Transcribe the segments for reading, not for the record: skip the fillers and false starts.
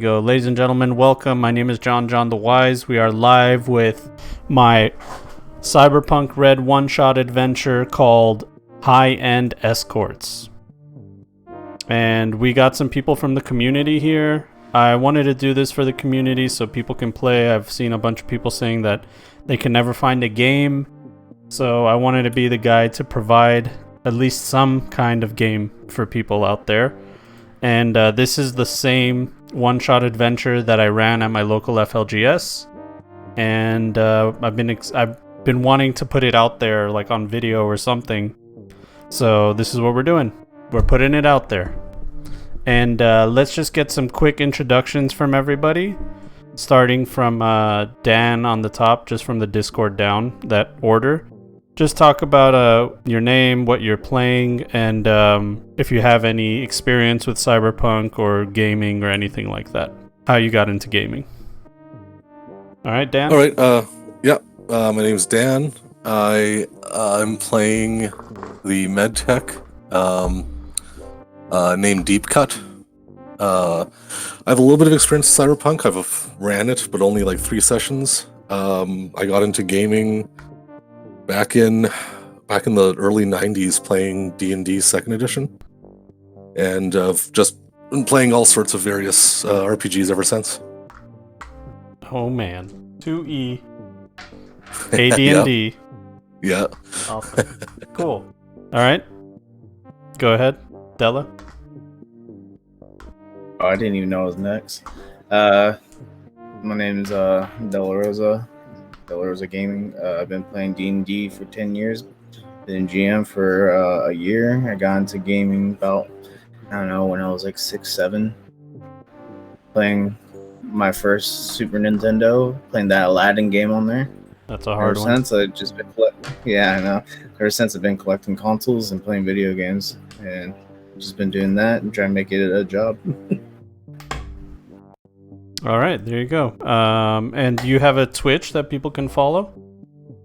Go, ladies and gentlemen, welcome. My name is JonJonTheWise. We are live with my Cyberpunk Red one-shot adventure called End Escorts. And we got some people from the community here. I wanted to do this for the community so people can play. I've seen a bunch of people saying that they can never find a game. So I wanted to be the guy to provide at least some kind of game for people out there. And this is the same one-shot adventure that I ran at my local FLGS, and I've been wanting to put it out there, like on video or something. So this is what we're doing. We're putting it out there, and let's just get some quick introductions from everybody, starting from Dan on the top, just from the Discord down that order. Just talk about your name, what you're playing, and if you have any experience with Cyberpunk or gaming or anything like that. How you got into gaming. All right, Dan? All right, my name's Dan. I'm playing the medtech named Deep Cut. I have a little bit of experience with Cyberpunk. I've ran it, but only like 3 sessions. I got into gaming back in the early 90s playing D&D 2nd edition, and I've just been playing all sorts of various RPGs ever since. Oh man, 2E, AD&D. Yeah. Awesome. Cool. All right, go ahead, Della. Oh, I didn't even know it was next. My name is Della Rosa Gaming. I've been playing D&D for 10 years. Been GM for a year. I got into gaming about, I don't know, when I was like 6, 7. Playing my first Super Nintendo, playing that Aladdin game on there. That's a hard one. Ever since I've just been I know. Ever since I've been collecting consoles and playing video games, and just been doing that and trying to make it a job. All right, there you go. And you have a Twitch that people can follow?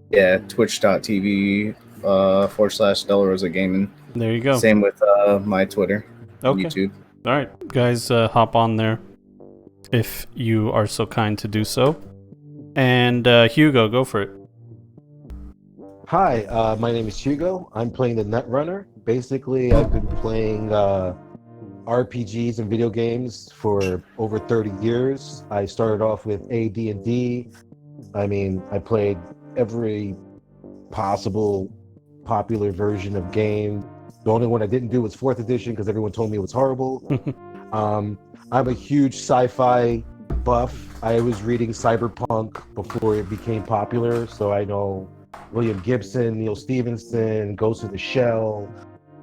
Yeah, twitch.tv /Della Rosa Gaming. There you go. Same with my Twitter, Okay. YouTube. All right, guys, hop on there if you are so kind to do so. And Hugo, go for it. Hi, my name is Hugo. I'm playing the Netrunner. Basically, I've been playing RPGs and video games for over 30 years. I started off with AD&D. I mean, I played every possible popular version of game. The only one I didn't do was 4th edition because everyone told me it was horrible. I'm a huge sci-fi buff. I was reading Cyberpunk before it became popular, so I know William Gibson, Neil Stephenson, Ghost in the Shell,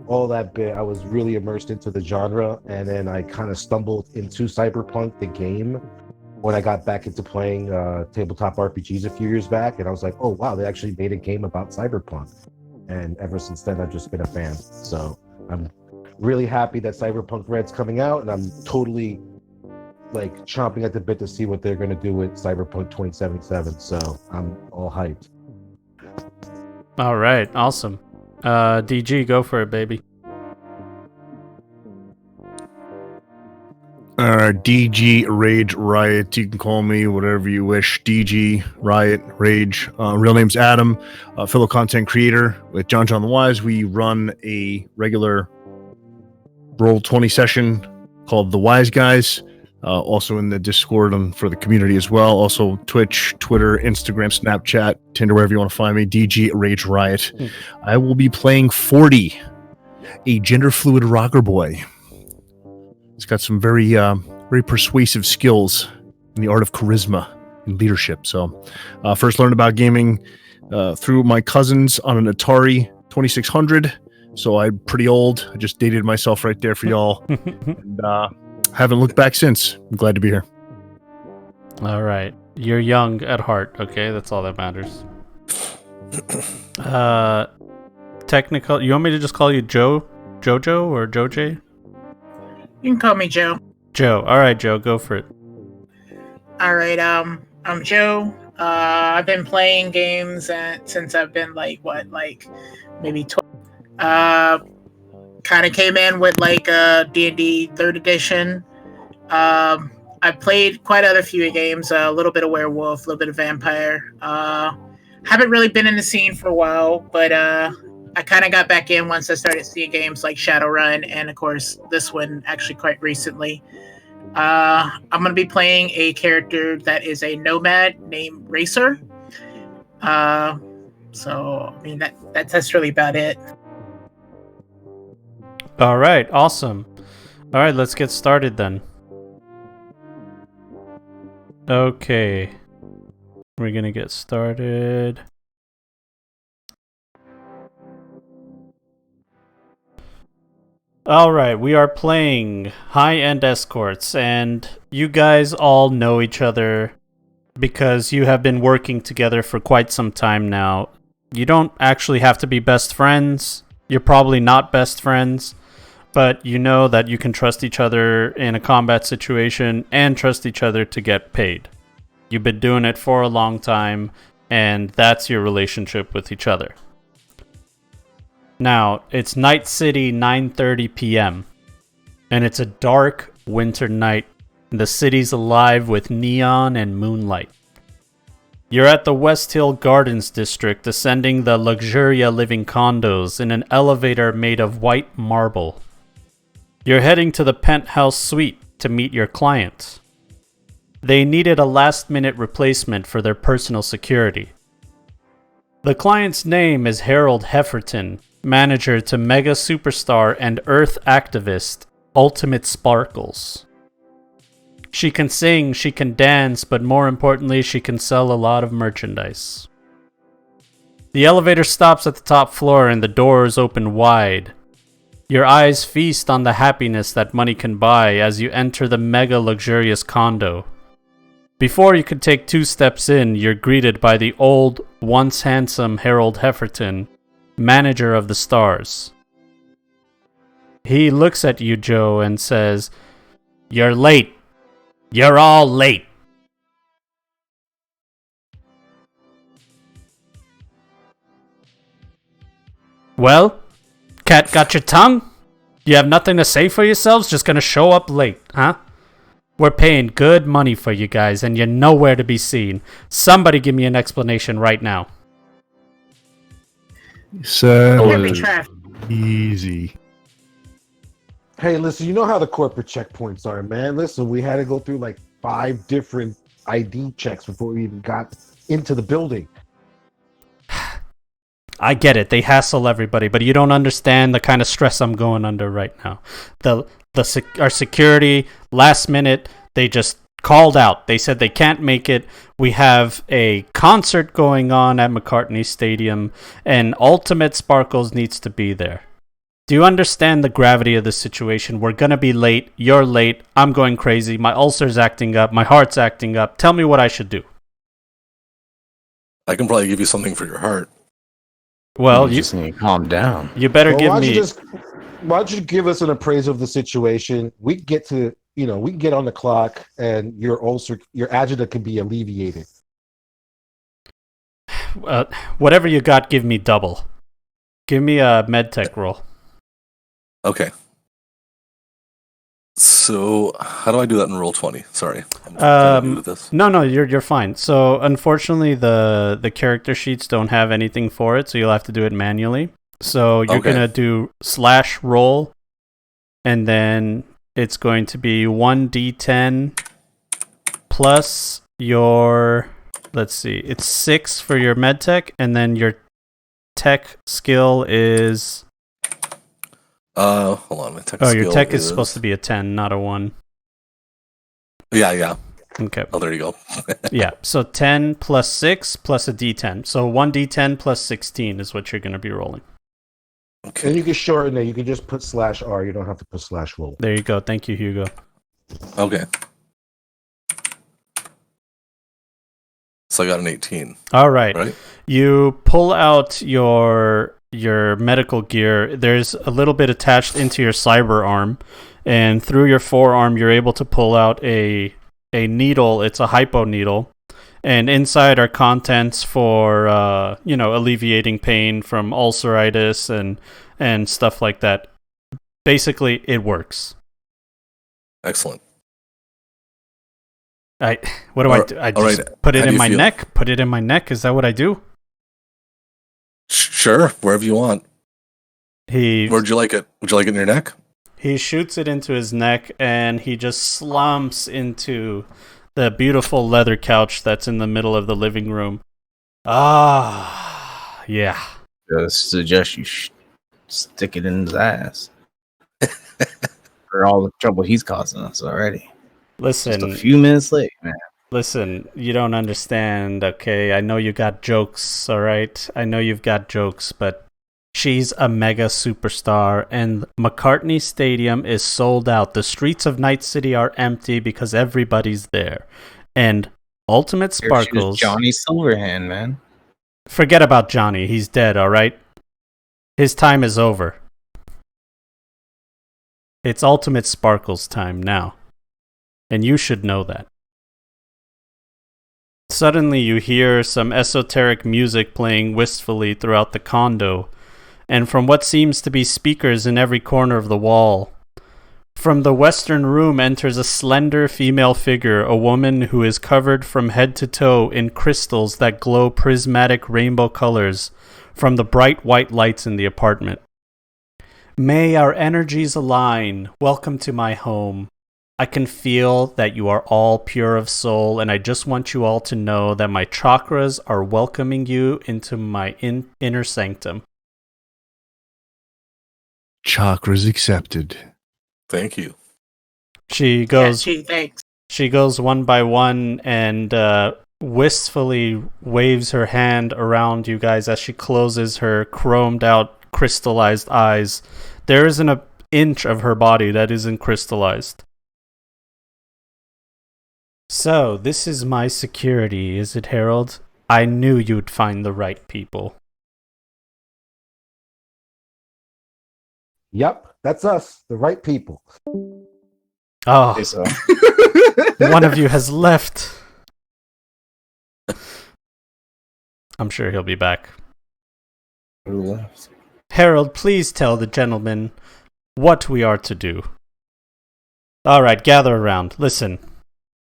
all that bit. I was really immersed into the genre, and then I kind of stumbled into Cyberpunk, the game, when I got back into playing tabletop RPGs a few years back, and I was like, oh wow, they actually made a game about Cyberpunk. And ever since then, I've just been a fan. So I'm really happy that Cyberpunk Red's coming out, and I'm totally like chomping at the bit to see what they're going to do with Cyberpunk 2077. So I'm all hyped. All right, awesome. DG, go for it, baby. DG Rage Riot. You can call me whatever you wish. DG Riot Rage. Real name's Adam, fellow content creator with JonJonTheWise. We run a regular Roll20 session called The Wise Guys. Also in the Discord for the community as well. Also Twitch, Twitter, Instagram, Snapchat, Tinder, wherever you want to find me. DG Rage Riot. I will be playing 40, a gender fluid rocker boy. He's got some very persuasive skills in the art of charisma and leadership. So first learned about gaming through my cousins on an Atari 2600. So I'm pretty old. I just dated myself right there for y'all. And haven't looked back since. I'm glad to be here. All right. You're young at heart, okay? That's all that matters. Technical. You want me to just call you Jojo, or Joj? You can call me Joe. Joe. All right, Joe, go for it. All right, I'm Joe. I've been playing games since I've been maybe 12. Kind of came in with D&D 3rd edition. I've played quite other few games, a little bit of werewolf, a little bit of vampire. Haven't really been in the scene for a while, but I kind of got back in once I started seeing games like Shadowrun, and of course this one actually quite recently. I'm going to be playing a character that is a nomad named Racer. So I mean that's really about it. All right, awesome. All right, let's get started then. Okay. We're going to get started. All right, we are playing End Escorts, and you guys all know each other because you have been working together for quite some time now. You don't actually have to be best friends. You're probably not best friends, but you know that you can trust each other in a combat situation and trust each other to get paid. You've been doing it for a long time, and that's your relationship with each other. Now, it's Night City, 9:30 p.m., and it's a dark winter night. The city's alive with neon and moonlight. You're at the West Hill Gardens district, ascending the Luxuria living condos in an elevator made of white marble. You're heading to the penthouse suite to meet your client. They needed a last-minute replacement for their personal security. The client's name is Harold Hefferton, manager to mega superstar and Earth activist Ultimate Sparkles. She can sing, she can dance, but more importantly, she can sell a lot of merchandise. The elevator stops at the top floor and the doors open wide. Your eyes feast on the happiness that money can buy as you enter the mega luxurious condo. Before you could take 2 steps in, you're greeted by the old, once handsome Harold Hefferton, manager of the stars. He looks at you, Joe, and says, "You're late. You're all late." Well, cat got your tongue? You have nothing to say for yourselves? Just gonna show up late, huh? We're paying good money for you guys, and you're nowhere to be seen. Somebody give me an explanation right now. Easy. Hey, listen, you know how the corporate checkpoints are, man. Listen, we had to go through like 5 different ID checks before we even got into the building. I get it. They hassle everybody, but you don't understand the kind of stress I'm going under right now. Our security, last minute, they just called out. They said they can't make it. We have a concert going on at McCartney Stadium, and Ultimate Sparkles needs to be there. Do you understand the gravity of the situation? We're going to be late. You're late. I'm going crazy. My ulcer's acting up. My heart's acting up. Tell me what I should do. I can probably give you something for your heart. Well, you just need to calm down. You better give me... Why don't you give us an appraisal of the situation? We can get to, we can get on the clock, and your agita can be alleviated. Whatever you got, give me double. Give me a medtech roll. Okay. So, how do I do that in roll 20? Sorry, I'm kind of new with this. No, you're fine. So, unfortunately, the character sheets don't have anything for it, so you'll have to do it manually. So you're gonna do /roll, and then it's going to be 1d10 plus your, let's see, it's 6 for your medtech, and then your tech skill is... Hold on, my tech skill your tech is supposed to be a 10, not a 1. Yeah. Okay. Oh, there you go. Yeah, so 10 plus 6 plus a d10. So 1d10 plus 16 is what you're going to be rolling. Okay. And you can shorten it. You can just put /R. You don't have to put /roll. There you go. Thank you, Hugo. Okay. So I got an 18. All right. You pull out your medical gear. There's a little bit attached into your cyber arm, and through your forearm, you're able to pull out a needle. It's a hypo needle. And inside are contents for, alleviating pain from ulceritis and stuff like that. Basically, it works. Excellent. What do I do? I just put it in my neck. Put it in my neck. Is that what I do? Sure, wherever you want. Where'd you like it? Would you like it in your neck? He shoots it into his neck, and he just slumps into the beautiful leather couch that's in the middle of the living room. Ah, yeah. I suggest you stick it in his ass. For all the trouble he's causing us already. Listen, just a few minutes late, man. Listen, you don't understand, okay? I know you got jokes, alright? I know you've got jokes, but she's a mega superstar, and McCartney Stadium is sold out. The streets of Night City are empty because everybody's there. And Ultimate Sparkles... Johnny Silverhand, man. Forget about Johnny. He's dead, alright? His time is over. It's Ultimate Sparkles time now. And you should know that. Suddenly you hear some esoteric music playing wistfully throughout the condo, and from what seems to be speakers in every corner of the wall. From the western room enters a slender female figure, a woman who is covered from head to toe in crystals that glow prismatic rainbow colors from the bright white lights in the apartment. May our energies align. Welcome to my home. I can feel that you are all pure of soul, and I just want you all to know that my chakras are welcoming you into my inner sanctum. Chakras accepted. Thank you. She goes. Yeah, thanks. She goes one by one and wistfully waves her hand around you guys as she closes her chromed out, crystallized eyes. There isn't an inch of her body that isn't crystallized. So, this is my security, is it, Harold? I knew you'd find the right people. Yep, that's us, the right people. Oh, So. one of you has left. I'm sure he'll be back. Who left? Harold, please tell the gentleman what we are to do. All right, gather around. Listen.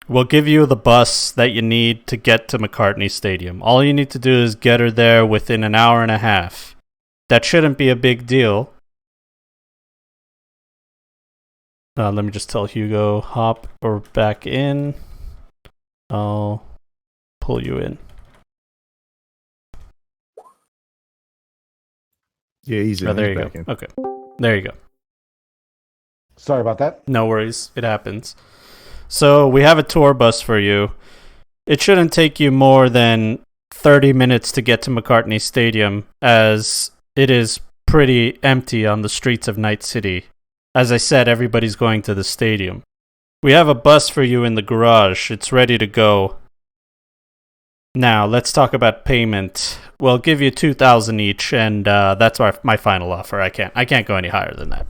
We'll give you the bus that you need to get to McCartney Stadium. All you need to do is get her there within an hour and a half. That shouldn't be a big deal. Let me just tell Hugo, hop or back in. I'll pull you in. Yeah, he's in. There you go. In. Okay. There you go. Sorry about that. No worries. It happens. So we have a tour bus for you. It shouldn't take you more than 30 minutes to get to McCartney Stadium, as it is pretty empty on the streets of Night City. As I said, everybody's going to the stadium. We have a bus for you in the garage. It's ready to go. Now, let's talk about payment. We'll give you $2,000 each, and that's my final offer. I can't go any higher than that.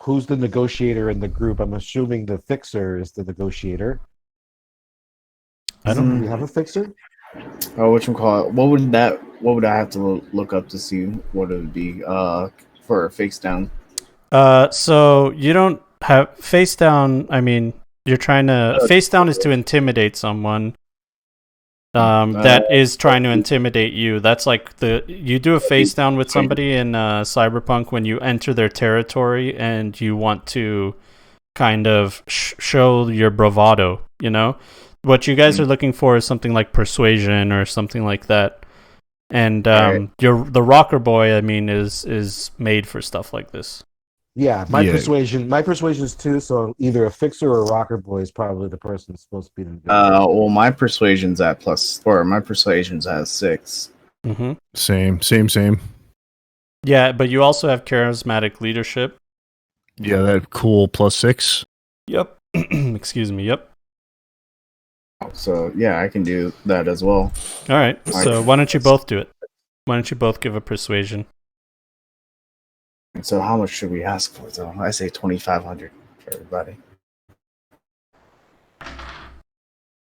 Who's the negotiator in the group? I'm assuming the fixer is the negotiator. Do we have a fixer? Oh, whatchamacallit? What would I have to look up to see what it would be for a face down? So you don't have face down. I mean, you're trying to face down is to intimidate someone. That is trying to intimidate you. That's like you do a face down with somebody in Cyberpunk when you enter their territory and you want to kind of show your bravado, you know? What you guys are looking for is something like persuasion or something like that. And the rocker boy, I mean, is made for stuff like this. Yeah, my persuasion is 2, so either a fixer or a rocker boy is probably the person that's supposed to be the well, my persuasion's at +4. My persuasion's at 6. Mm-hmm. Same. Yeah, but you also have charismatic leadership. Yeah, that cool +6. Yep. Excuse me. Yep. So yeah, I can do that as well. All right. So why don't you both do it? Why don't you both give a persuasion? So how much should we ask for though? I say 2,500 for everybody. I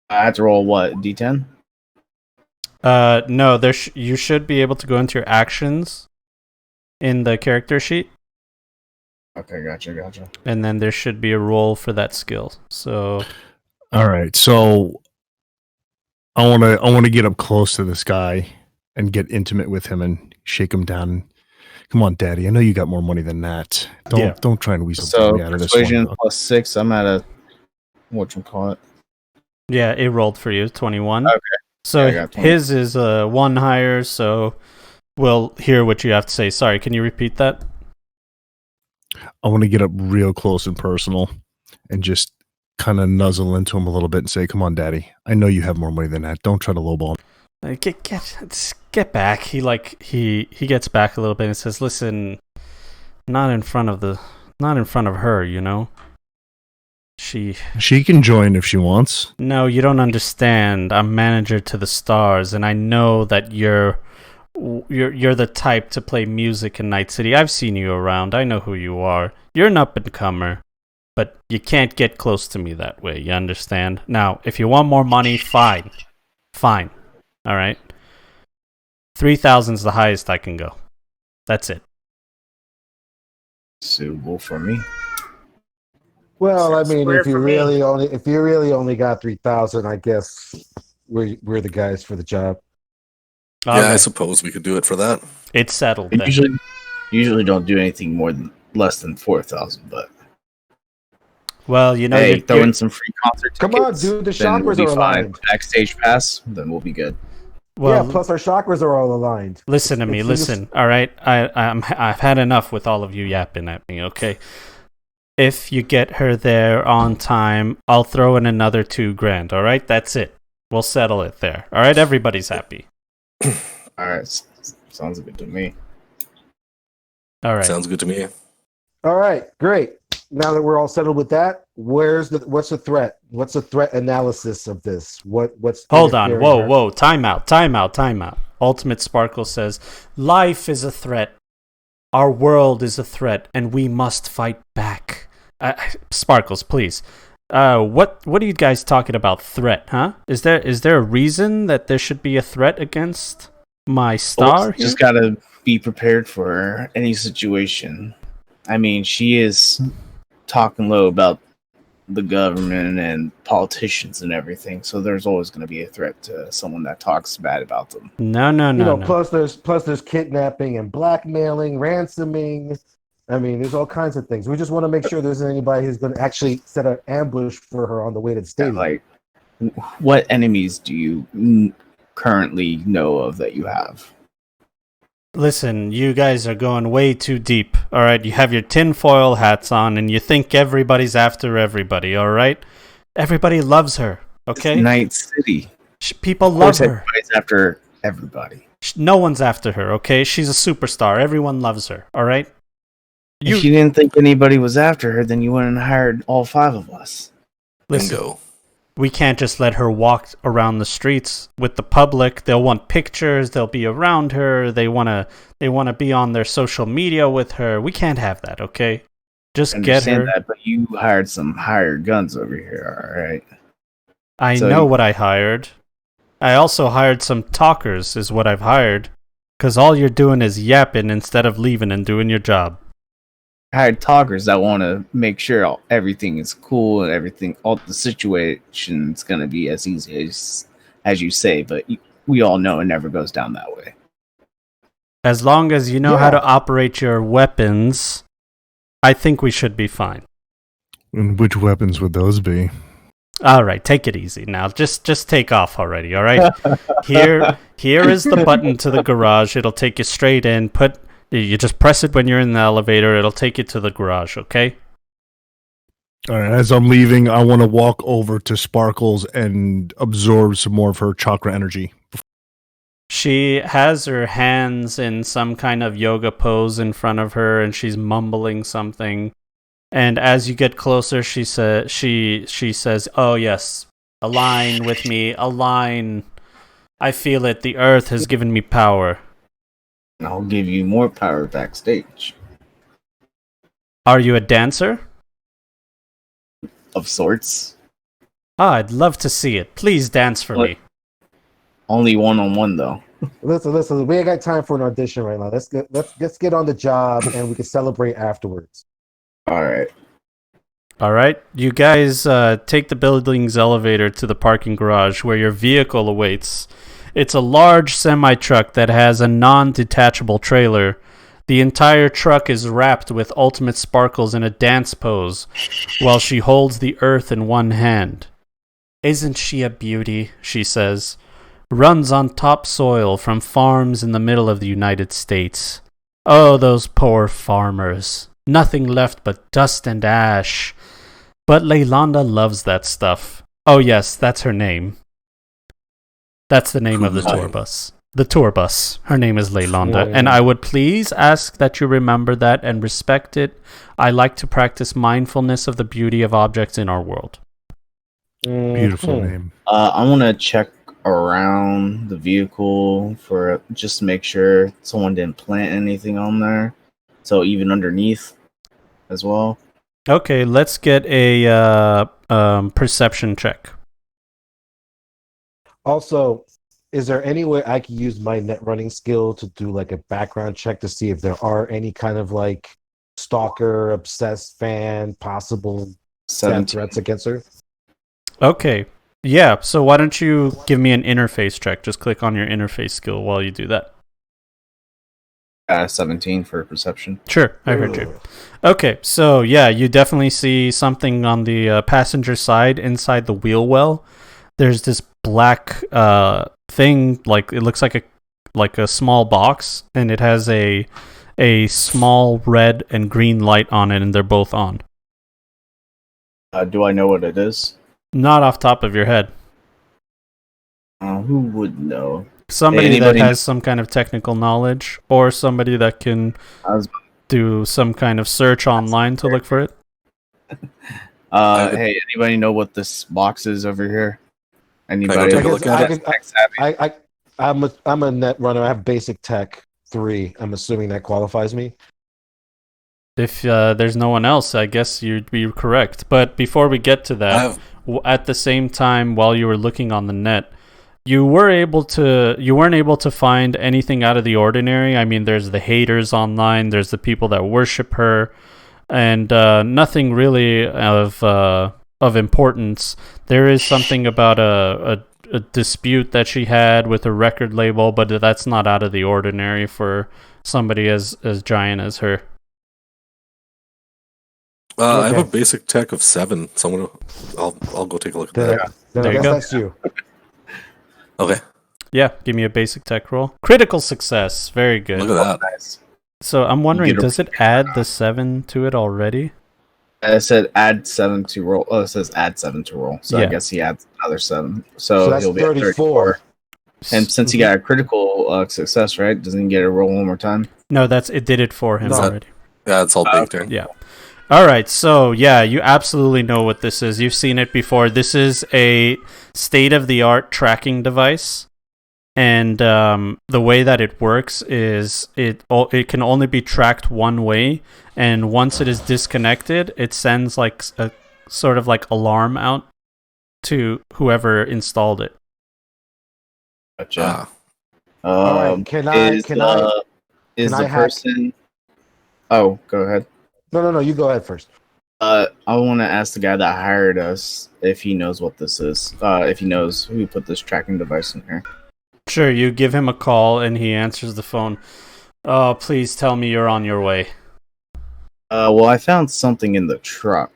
have to roll what? D10? No. You should be able to go into your actions in the character sheet. Okay, gotcha. And then there should be a roll for that skill. So, All right, so I want to get up close to this guy and get intimate with him and shake him down. Come on, Daddy. I know you got more money than that. Don't try and weasel me out of this persuasion one. +6. I'm at a whatchamacallit. yeah, it rolled for you, 21. Okay. So Yeah, I got 20. his is one higher, so we'll hear what you have to say. Sorry, can you repeat that? I want to get up real close and personal and just kind of nuzzle into him a little bit and say, "Come on, Daddy. I know you have more money than that. Don't try to lowball me." Get back. He gets back a little bit and says, "Listen, not in front of her, you know. She can join if she wants." No, you don't understand. I'm manager to the stars, and I know that you're the type to play music in Night City. I've seen you around. I know who you are. You're an up-and-comer, but you can't get close to me that way. You understand? Now, if you want more money, fine. All right? 3,000's the highest I can go. That's it. Suitable for me. Well, I mean, Square if you for me. really only got 3,000, I guess we're the guys for the job. Yeah, All I right. suppose we could do it for that. It's settled I then. usually don't do anything more than less than 4,000, but Well, you know, hey, throw you're in some free concert tickets. Come on, dude, the then we'll chakras be are fine. aligned. Backstage pass, then we'll be good. well, yeah, plus our chakras are all aligned. listen to me. Listen, all right. I've had enough with all of you yapping at me. Okay. If you get her there on time, I'll throw in another $2,000. All right, that's it. We'll settle it there. All right, everybody's happy. All right, sounds good to me. All right. Sounds good to me. All right, great. Now that we're all settled with that, what's the threat? What's the threat analysis of this? What's Hold on. interfering her- Whoa. Time out. Ultimate Sparkle says, life is a threat. Our world is a threat, and we must fight back. Sparkles, please. What are you guys talking about? Threat, huh? Is there a reason that there should be a threat against my star? Here? Just gotta be prepared for any situation. I mean, she is talking low about the government and politicians and everything, so there's always going to be a threat to someone that talks bad about them. No. Plus there's kidnapping and blackmailing, ransoming. I mean, there's all kinds of things. We just want to make sure there's anybody who's going to actually set an ambush for her on the way to the stadium. Like, what enemies do you currently know of that you have? Listen, you guys are going way too deep. All right, you have your tinfoil hats on, and you think everybody's after everybody. All right, everybody loves her. Okay, It's Night City. People Of love course, her. everybody's after everybody. No one's after her. Okay, she's a superstar. Everyone loves her. All right. If you didn't think anybody was after her, then you went and hired all 5 of us. Listen, Bingo. we can't just let her walk around the streets with the public. They'll want pictures. They'll be around her. They wanna be on their social media with her. We can't have that. Okay, just I get understand her. that, but you hired some hired guns over here, all right? I So know you- what I hired. I also hired some talkers. Is what I've hired. Because all you're doing is yapping instead of leaving and doing your job. Hired talkers that want to make sure everything is cool and everything, all the situation's going to be as easy as you say, but we all know it never goes down that way. As long as you know how Yeah. to operate your weapons, I think we should be fine. And which weapons would those be? All right, take it easy now. Just take off already. All right. Here is the button to the garage. It'll take you straight in. You just press it when you're in the elevator. It'll take you to the garage. Okay. All right, as I'm leaving, I want to walk over to Sparkles and absorb some more of her chakra energy. She has her hands in some kind of yoga pose in front of her, and she's mumbling something. And as you get closer, she says, "Oh yes, align with me, align. I feel it. The earth has given me power. And I'll give you more power backstage, Are you a dancer? of sorts. I'd love to see it. Please dance for What? me." Only one-on-one, though. Listen. We ain't got time for an audition right now. Let's get on the job, and we can celebrate afterwards. All right. All right, you guys take the building's elevator to the parking garage where your vehicle awaits. It's a large semi-truck that has a non-detachable trailer. The entire truck is wrapped with Ultimate Sparkles in a dance pose while she holds the earth in one hand. "Isn't she a beauty?" she says. "Runs on topsoil from farms in the middle of the United States. Oh, those poor farmers. Nothing left but dust and ash. But Leylanda loves that stuff. Oh yes, that's her name. That's the name of the tour bus. The tour bus. Her name is Leylanda. And I would please ask that you remember that and respect it. I like to practice mindfulness of the beauty of objects in our world." Beautiful name. I want to check around the vehicle for just to make sure someone didn't plant anything on there. So even underneath as well. Okay, let's get a perception check. Also, is there any way I can use my net running skill to do like a background check to see if there are any kind of like stalker, obsessed fan, possible death 17. threats against her? Okay. Yeah, so why don't you give me an interface check? Just click on your interface skill while you do that. 17 for perception. Sure, I heard you. Okay, so yeah, you definitely see something on the passenger side inside the wheel well. There's this black thing, like it looks like a small box, and it has a small red and green light on it, and they're both on. Do I know what it is? Not off top of your head. Who would know? Somebody that Anybody- has some kind of technical knowledge, or somebody that can I was- do some kind of search online to look for it. Hey, anybody know what this box is over here? Anybody? take a look at it? I'm a net runner. I have basic tech 3. I'm assuming that qualifies me. If there's no one else, I guess you'd be correct. But before we get to that, at the same time, while you were looking on the net, you weren't able to find anything out of the ordinary. I mean, there's the haters online, there's the people that worship her, and nothing really of importance. There is something about a dispute that she had with a record label, but that's not out of the ordinary for somebody as giant as her. I have a basic tech of 7. So I'll go take a look at that. There you go. That's you. Okay, Yeah, give me a basic tech roll. Critical success. Very good. look at that. Nice. So I'm wondering, get a- does it add the 7 to it already? It said add 7 to roll. Oh, it says add 7 to roll. So Yeah. I guess he adds another 7. So So that's he'll be at 34. 34. And since he got a critical success, right? Doesn't he get a roll one more time? No, it did it for him No. already. Yeah, it's all baked in. Yeah. All right, so yeah, you absolutely know what this is. You've seen it before. This is a state-of-the-art tracking device, and the way that it works is it can only be tracked one way, and once it is disconnected, it sends like a sort of like alarm out to whoever installed it. Gotcha. Ah, All right, can I- Is can I the hack? person? Oh, go ahead. No. You go ahead first. I want to ask the guy that hired us if he knows what this is. If he knows who put this tracking device in here. Sure, you give him a call, and he answers the phone. Oh, please tell me you're on your way. Well, I found something in the truck.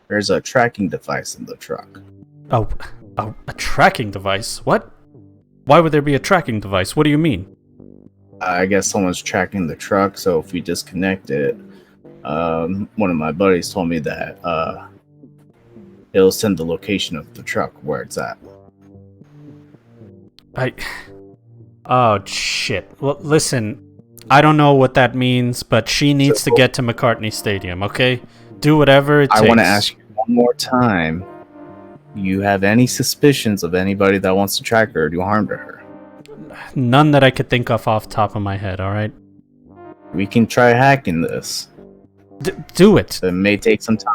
There's a tracking device in the truck. Oh, a tracking device? What? Why would there be a tracking device? What do you mean? I guess someone's tracking the truck, so if we disconnect it, one of my buddies told me that it'll send the location of the truck where it's at. Oh, shit. Well, listen, I don't know what that means, but she needs to get to McCartney Stadium, okay? Do whatever it takes. I want to ask you one more time. You have any suspicions of anybody that wants to track her or do harm to her? None that I could think of off the top of my head, alright? We can try hacking this. Do it. It may take some time.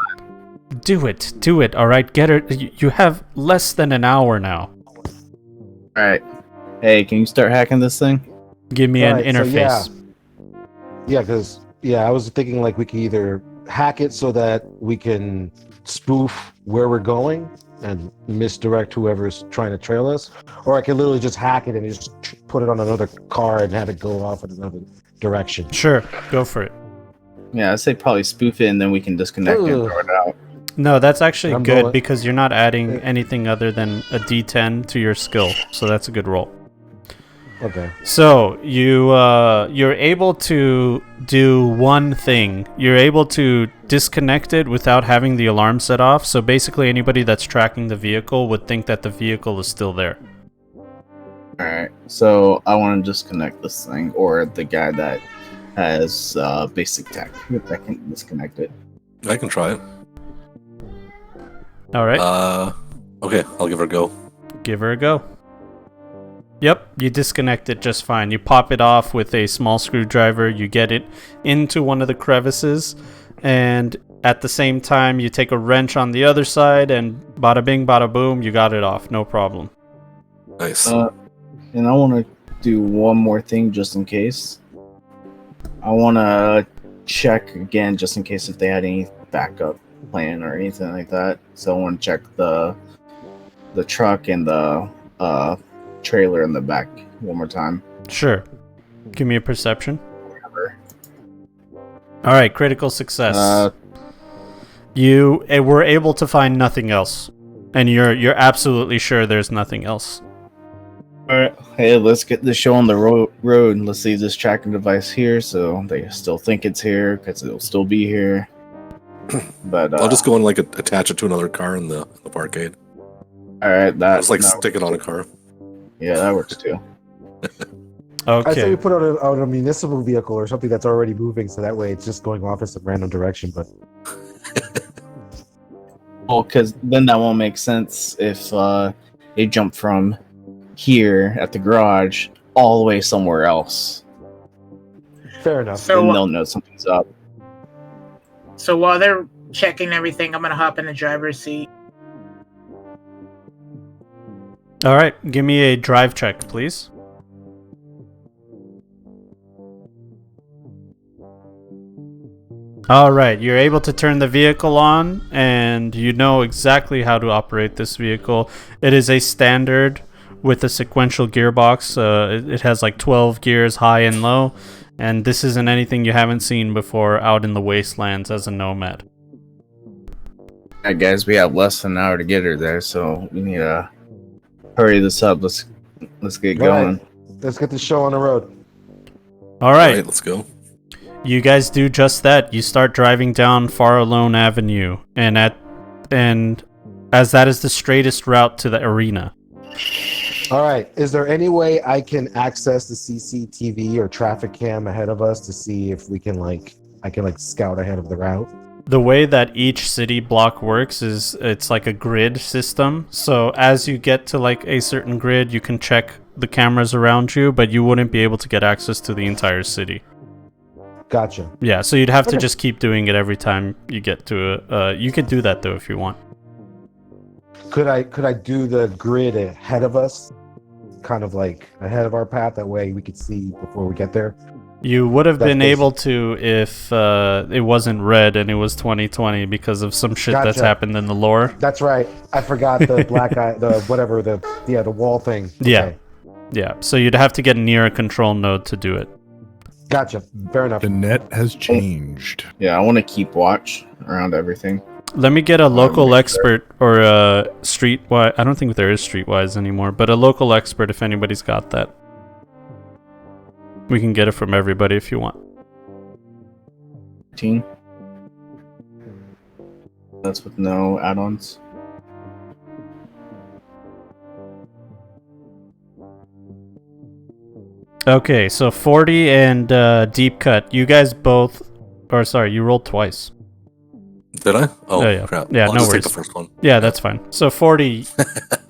Do it, alright? Get her. You have less than an hour now. Alright. Hey, can you start hacking this thing? Give me an Alright, so interface. yeah, because I was thinking like we could either hack it so that we can spoof where we're going and misdirect whoever's trying to trail us, or I can literally just hack it and just put it on another car and have it go off in another direction. Sure, go for it. Yeah, I'd say probably spoof it and then we can disconnect and throw it out. No, that's actually I'm good going- because you're not adding anything other than a D10 to your skill, so that's a good roll. Okay. So you're able to do one thing. You're able to disconnect it without having the alarm set off. So basically, anybody that's tracking the vehicle would think that the vehicle is still there. Alright, so I want to disconnect this thing, or the guy that has basic tech that can disconnect it. I can try it. All right, Okay, I'll give her a go. give her a go. Yep, you disconnect it just fine. You pop it off with a small screwdriver. You get it into one of the crevices, and at the same time, you take a wrench on the other side, and bada bing, bada boom, you got it off. No problem. Nice. And I want to do one more thing just in case. I want to check again just in case if they had any backup plan or anything like that. So I want to check the truck and the trailer in the back one more time. Sure. Give me a perception. Whatever. All right, critical success. You were able to find nothing else, and you're absolutely sure there's nothing else. All right, hey, let's get this show on the road. Let's leave this tracking device here so they still think it's here because it'll still be here. But I'll just go and attach it to another car in the parkade. all right, I'll just stick it on a car. Yeah, that works too. I say we Okay. put out a municipal vehicle or something that's already moving, so that way it's just going off in some random direction. But Well, because then that won't make sense if they jump from here at the garage all the way somewhere else. fair enough. So- Then they'll know something's up. So while they're checking everything, I'm gonna hop in the driver's seat. All right, give me a drive check, please. All right, you're able to turn the vehicle on, and you know exactly how to operate this vehicle. It is a standard with a sequential gearbox. It has like 12 gears, high and low, and this isn't anything you haven't seen before out in the wastelands as a nomad. Alright, guys, we have less than an hour to get her there, so we need to hurry this up. Let's get going. Right. Let's get the show on the road. All right. Alright, let's go. You guys do just that. You start driving down Farallone Avenue, and as that is the straightest route to the arena. All right. Is there any way I can access the CCTV or traffic cam ahead of us to see if we can I can scout ahead of the route? The way that each city block works is it's like a grid system. So as you get to like a certain grid, you can check the cameras around you, but you wouldn't be able to get access to the entire city. Gotcha. Yeah, so you'd have to Okay. just keep doing it every time you get to it. You could do that though if you want. Could I do the grid ahead of us, kind of like ahead of our path? That way we could see before we get there. You would have That's been basic. able to if it wasn't red and it was 2020 because of some shit that's Gotcha. happened in the lore. That's right. I forgot the black eye, the whatever, the wall thing. Yeah. Okay. Yeah, so you'd have to get near a control node to do it. Gotcha. Fair enough. The net has changed. Yeah, I want to keep watch around everything. Let me get a local make expert or a streetwise. I don't think there is streetwise anymore, but a local expert if anybody's got that. We can get it from everybody if you want. 13. That's with no add-ons. Okay, so 40 and Deep Cut. You guys both, or sorry, you rolled twice. Did I? Oh, Yeah, yeah. crap. Yeah, I'll no just worries. take the first one. Yeah, that's fine. So 40,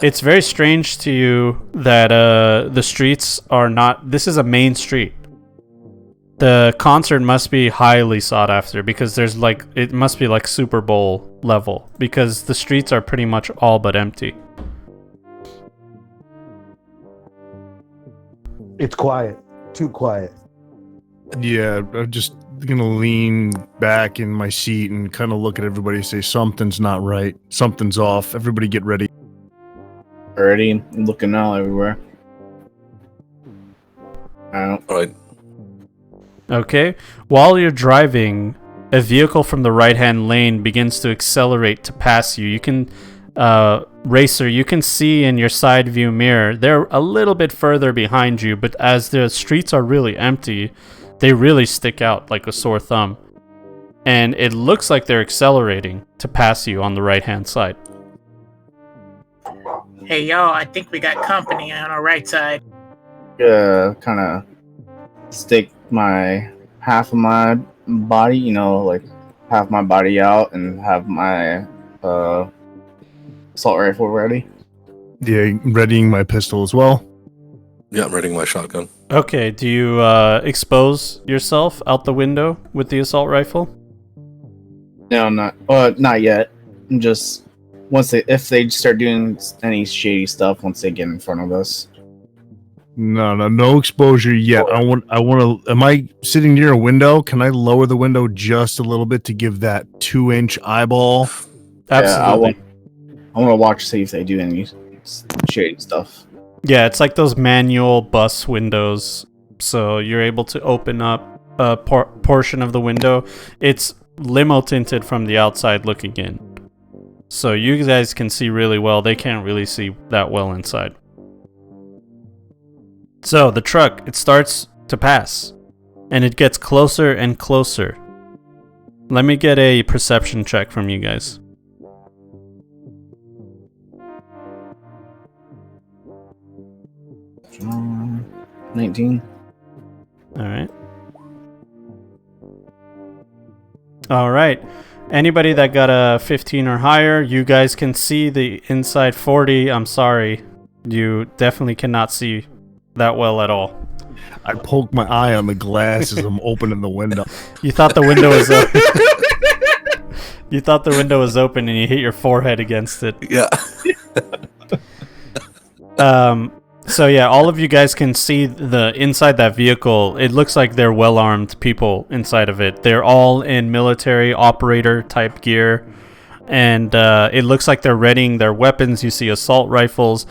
it's very strange to you that the streets are not. This is a main street. The concert must be highly sought after because there's like it must be like Super Bowl level because the streets are pretty much all but empty. It's quiet. Too quiet. Yeah, just gonna lean back in my seat and kind of look at everybody and say something's not right, something's off. Everybody get ready. Already looking out everywhere. All right. Okay. While you're driving, a vehicle from the right-hand lane begins to accelerate to pass you. You can, Racer, you can see in your side view mirror, they're a little bit further behind you, but as the streets are really empty, they really stick out like a sore thumb. And it looks like they're accelerating to pass you on the right-hand side. Hey, y'all, I think we got company on our right side. Kind of stick my half of my body, like half my body out and have my assault rifle ready. Yeah, readying my pistol as well. Yeah, I'm readying my shotgun. Okay, do you expose yourself out the window with the assault rifle? No, not yet. Just if they start doing any shady stuff once they get in front of us. No exposure yet. I want to. Am I sitting near a window? Can I lower the window just a little bit to give that 2-inch eyeball? Absolutely. I want to watch, see if they do any shady stuff. Yeah, it's like those manual bus windows. So you're able to open up a portion of the window. It's limo tinted from the outside looking in. So you guys can see really well. They can't really see that well inside. So the truck, it starts to pass. And it gets closer and closer. Let me get a perception check from you guys. Uh, 19. All right. Anybody that got a 15 or higher, you guys can see the inside 40. I'm sorry. You definitely cannot see that well at all. I poke my eye on the glass as I'm opening the window. You thought the window was open. You thought the window was open and you hit your forehead against it. Yeah. So yeah, all of you guys can see the inside that vehicle. It looks like they're well-armed people inside of it. They're all in military operator type gear. And it looks like they're readying their weapons. You see assault rifles.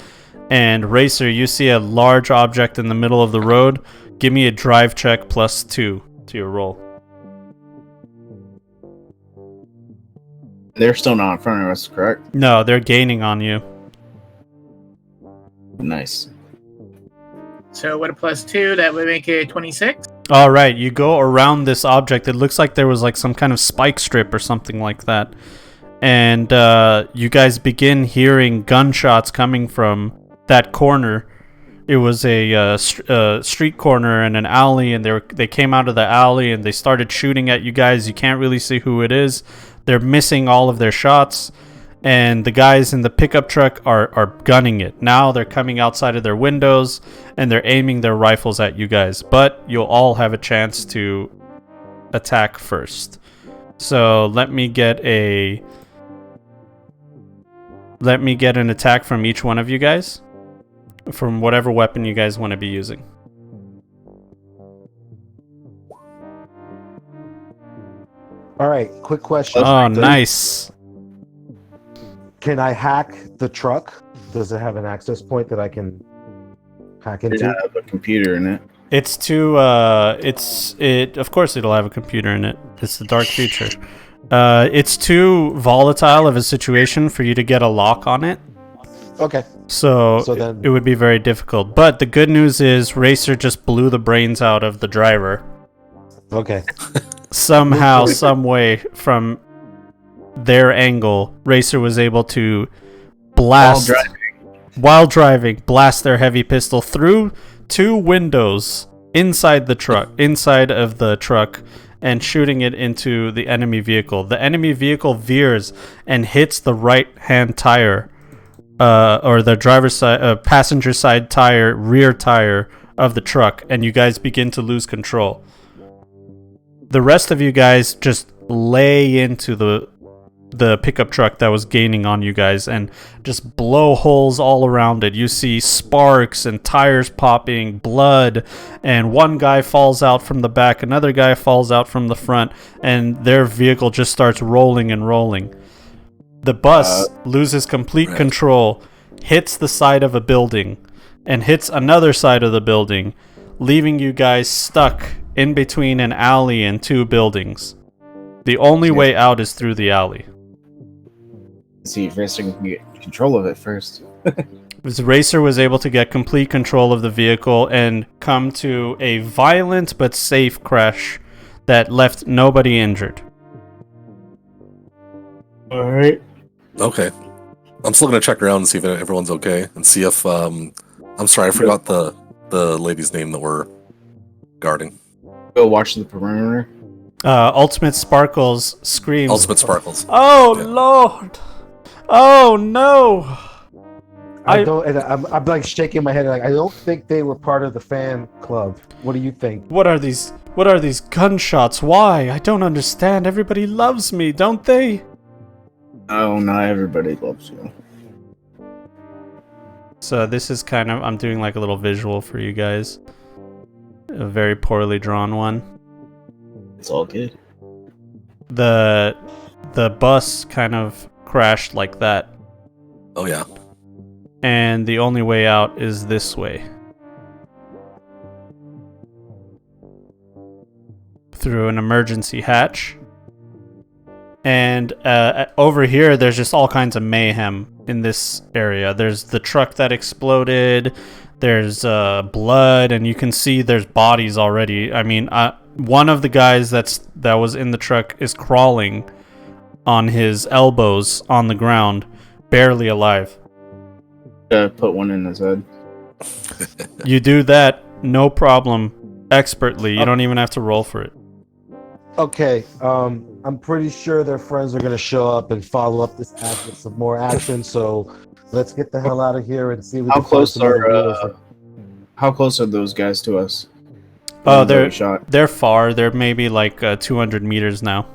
And Racer, you see a large object in the middle of the road. Give me a drive check +2 to your roll. They're still not in front of us, correct? No, they're gaining on you. Nice. So with a +2, that would make it 26. All right, you go around this object. It looks like there was like some kind of spike strip or something like that. And you guys begin hearing gunshots coming from that corner. It was a street corner and an alley, and they came out of the alley and they started shooting at you guys. You can't really see who it is. They're missing all of their shots, and the guys in the pickup truck are gunning it. Now they're coming outside of their windows and they're aiming their rifles at you guys, but you'll all have a chance to attack first. So let me get an attack from each one of you guys, from whatever weapon you guys want to be using. All right, quick question. Oh, nice. Can I hack the truck? Does it have an access point that I can hack It into? have a computer in it. It's too of course it'll have a computer in it. It's the dark future. It's too volatile of a situation for you to get a lock on it. Okay. So then, it would be very difficult. But the good news is Racer just blew the brains out of the driver. okay. Somehow, some way, from their angle, Racer was able to blast while driving, blast their heavy pistol through 2 windows inside of the truck, and shooting it into the enemy vehicle. The enemy vehicle veers and hits the right-hand tire, or the driver's side, passenger side tire, rear tire of the truck, and you guys begin to lose control. The rest of you guys just lay into the the pickup truck that was gaining on you guys and just blow holes all around it. You see sparks and tires popping, blood, and one guy falls out from the back, another guy falls out from the front, and their vehicle just starts rolling and rolling. The bus loses complete control, hits the side of a building, and hits another side of the building, leaving you guys stuck in between an alley and two buildings. The only way out is through the alley. See if Racer can get control of it first. This Racer was able to get complete control of the vehicle and come to a violent but safe crash that left nobody injured. Alright. Okay. I'm still gonna check around and see if everyone's okay, and see if I'm sorry, I forgot the lady's name that we're guarding. Go watch the perimeter. Ultimate Sparkles screams. Ultimate Sparkles. Oh, Yeah. Lord! Oh, no! I'm like shaking my head. Like, I don't think they were part of the fan club. What do you think? What are these gunshots? Why? I don't understand. Everybody loves me, don't they? Oh, not everybody loves you. So this is kind of, I'm doing like a little visual for you guys. A very poorly drawn one. It's all good. The bus kind of crashed like that. Oh yeah. And the only way out is this way. Through an emergency hatch. And over here, there's just all kinds of mayhem in this area. There's the truck that exploded. There's blood, and you can see there's bodies already. I mean, one of the guys that was in the truck is crawling on his elbows on the ground, barely alive. Put one in his head. You do that, no problem, expertly. You don't even have to roll for it. Okay, I'm pretty sure their friends are going to show up and follow up this act with some more action, so let's get the hell out of here and see what How close are those guys to us? Oh, they're far. They're maybe like 200 meters now.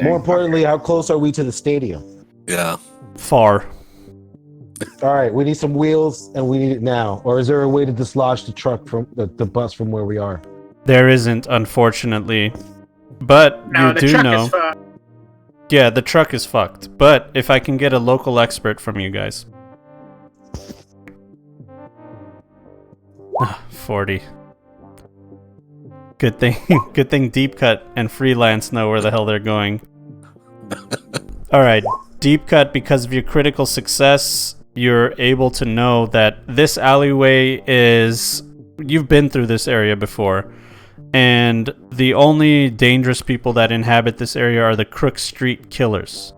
More importantly, how close are we to the stadium? Yeah. Far. All right, we need some wheels, and we need it now. Or is there a way to dislodge the truck from the bus from where we are? There isn't, unfortunately. But you do know. Yeah, the truck is fucked. But if I can get a local expert from you guys. 40. Good thing Deep Cut and Freelance know where the hell they're going. Alright, Deep Cut, because of your critical success, you're able to know that this alleyway is... You've been through this area before. And the only dangerous people that inhabit this area are the Crook Street Killers.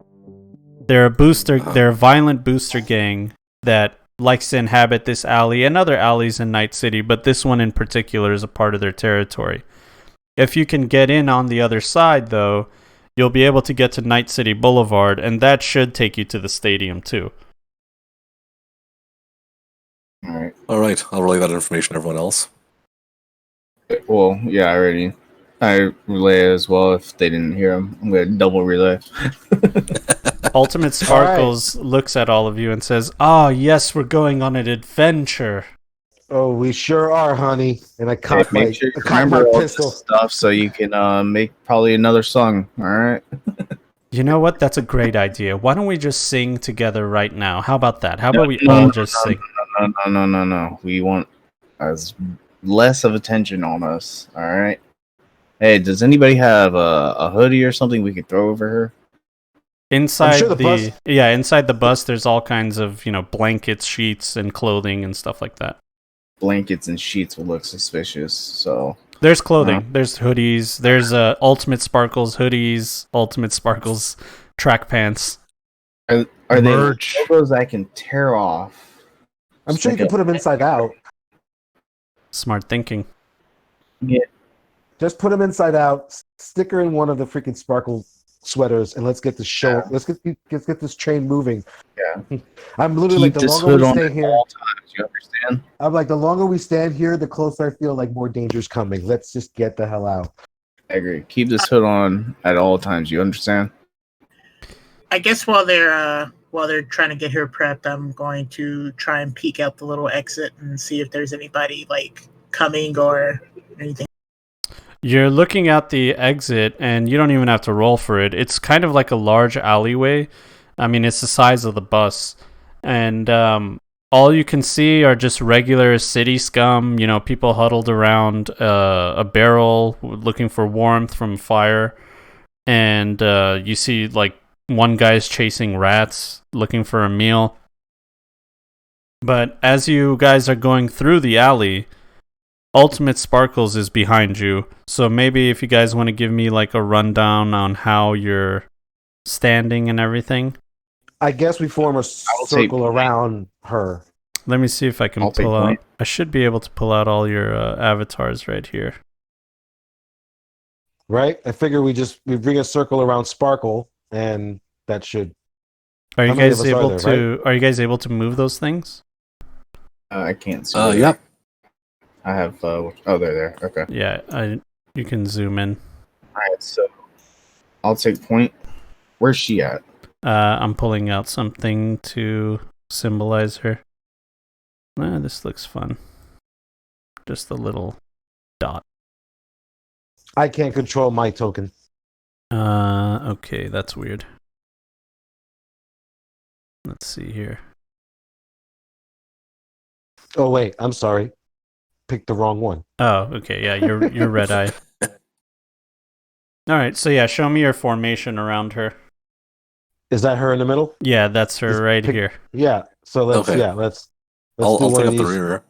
They're a violent booster gang that likes to inhabit this alley and other alleys in Night City, but this one in particular is a part of their territory. If you can get in on the other side, though, you'll be able to get to Night City Boulevard, and that should take you to the stadium, too. All right. I'll relay that information to everyone else. Well, yeah, I relay as well if they didn't hear him. I'm going to double relay. Ultimate Sparkles looks at all of you and says, "Ah, yes, we're going on an adventure." Oh, we sure are, honey. And I cock Make my, sure you I cock my remember all pistol. this stuff so you can make probably another song. All right. You know what? That's a great idea. Why don't we just sing together right now? How about that? How about we all just sing? No. We want as less of attention on us. All right. Hey, does anybody have a hoodie or something we could throw over her? Inside sure the bus- inside the bus, there's all kinds of, blankets, sheets, and clothing and stuff like that. Blankets and sheets would look suspicious. So There's clothing. There's hoodies. There's Ultimate Sparkles hoodies, Ultimate Sparkles track pants. are Merch. they logos I can tear off? I'm sure you can put them inside out. Smart thinking. Yeah. Just put them inside out. Stick her in one of the freaking sparkle sweaters, and let's get this show. Yeah. Let's get this train moving. Yeah. I'm literally Keep like, the this longer hood we on stay at here, all times. You understand? I'm like, the longer we stand here, the closer I feel like more danger's coming. Let's just get the hell out. I agree. Keep this hood on at all times. You understand? I guess while they're trying to get her prepped, I'm going to try and peek out the little exit and see if there's anybody like coming or anything. You're looking at the exit, and you don't even have to roll for it. It's kind of like a large alleyway. I mean, it's the size of the bus, and all you can see are just regular city scum. You know, people huddled around a barrel looking for warmth from fire, and you see like one guy's chasing rats looking for a meal. But as you guys are going through the alley, Ultimate Sparkles is behind you. So maybe if you guys want to give me like a rundown on how you're standing and everything. I guess we form a circle around her. Let me see if I can pull out. I should be able to pull out all your avatars right here. Right? I figure we bring a circle around Sparkle, and that should. Are you guys able to? Right? Are you guys able to move those things? I can't see. Yeah. I have. They're there. Okay. Yeah, you can zoom in. All right, so I'll take point. Where's she at? I'm pulling out something to symbolize her. This looks fun. Just a little dot. I can't control my token. Okay, that's weird. Let's see here. Oh wait, I'm sorry. Picked the wrong one. Oh, okay, yeah, you're red eye. All right, so yeah, show me your formation around her. Is that her in the middle? Yeah, that's her here. Yeah. So let's Okay. let's I'll do one take of up the these. rear.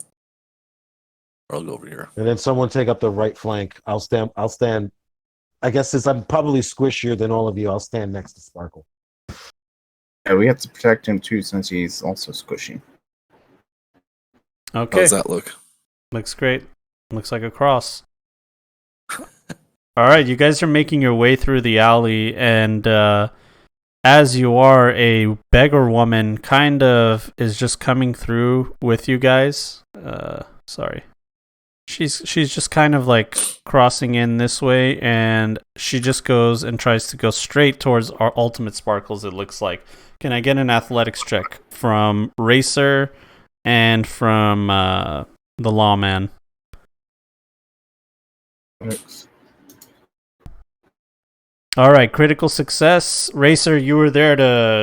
Or I'll go over here. And then someone take up the right flank. I'll stand. I guess since I'm probably squishier than all of you, I'll stand next to Sparkle. Yeah, we have to protect him too since he's also squishy. Okay. How does that look? Looks great. Looks like a cross. All right, you guys are making your way through the alley, and as you are, a beggar woman kind of is just coming through with you guys. Sorry. She's just kind of like crossing in this way, and she just goes and tries to go straight towards our Ultimate Sparkles, it looks like. Can I get an athletics check from Racer and from the Lawman? Thanks. All right, critical success. Racer, you were there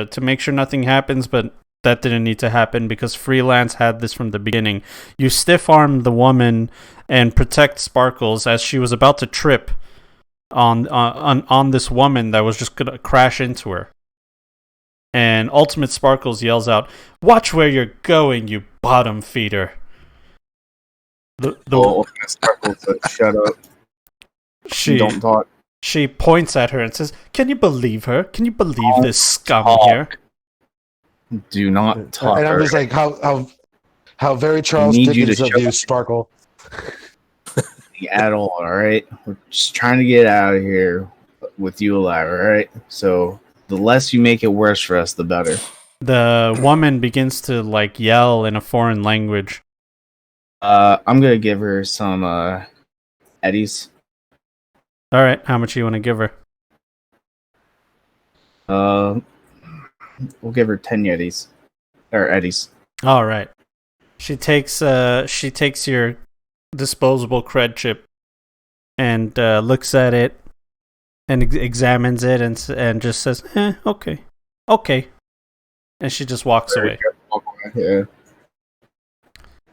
to make sure nothing happens, but that didn't need to happen because Freelance had this from the beginning. You stiff-armed the woman and protect Sparkles as she was about to trip on this woman that was just going to crash into her. And Ultimate Sparkles yells out, "Watch where you're going, you bottom feeder." Ultimate Sparkles, shut up. Don't talk. She points at her and says, "Can you believe her? Can you believe this scum here?" Do not talk. And I'm just like, how very Charles Dickens of you, Sparkle. At all right? We're just trying to get out of here with you alive, all right? So the less you make it worse for us, the better. The woman begins to like yell in a foreign language. I'm gonna give her some eddies. All right, how much do you want to give her? We'll give her 10 Yetis. Or Eddies. All right. She takes your disposable cred chip and looks at it and examines it and just says, okay. And she just walks away. Yeah.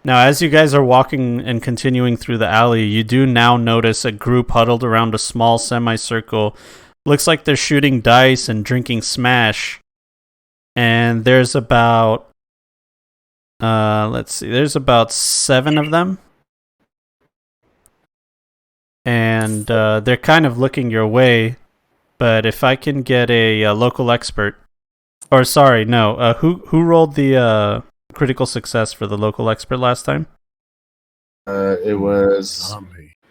Now, as you guys are walking and continuing through the alley, you do now notice a group huddled around a small semicircle. Looks like they're shooting dice and drinking Smash. And there's about, there's about 7 of them. And they're kind of looking your way. But if I can get a local expert, or sorry, no, who rolled the critical success for the local expert last time? It was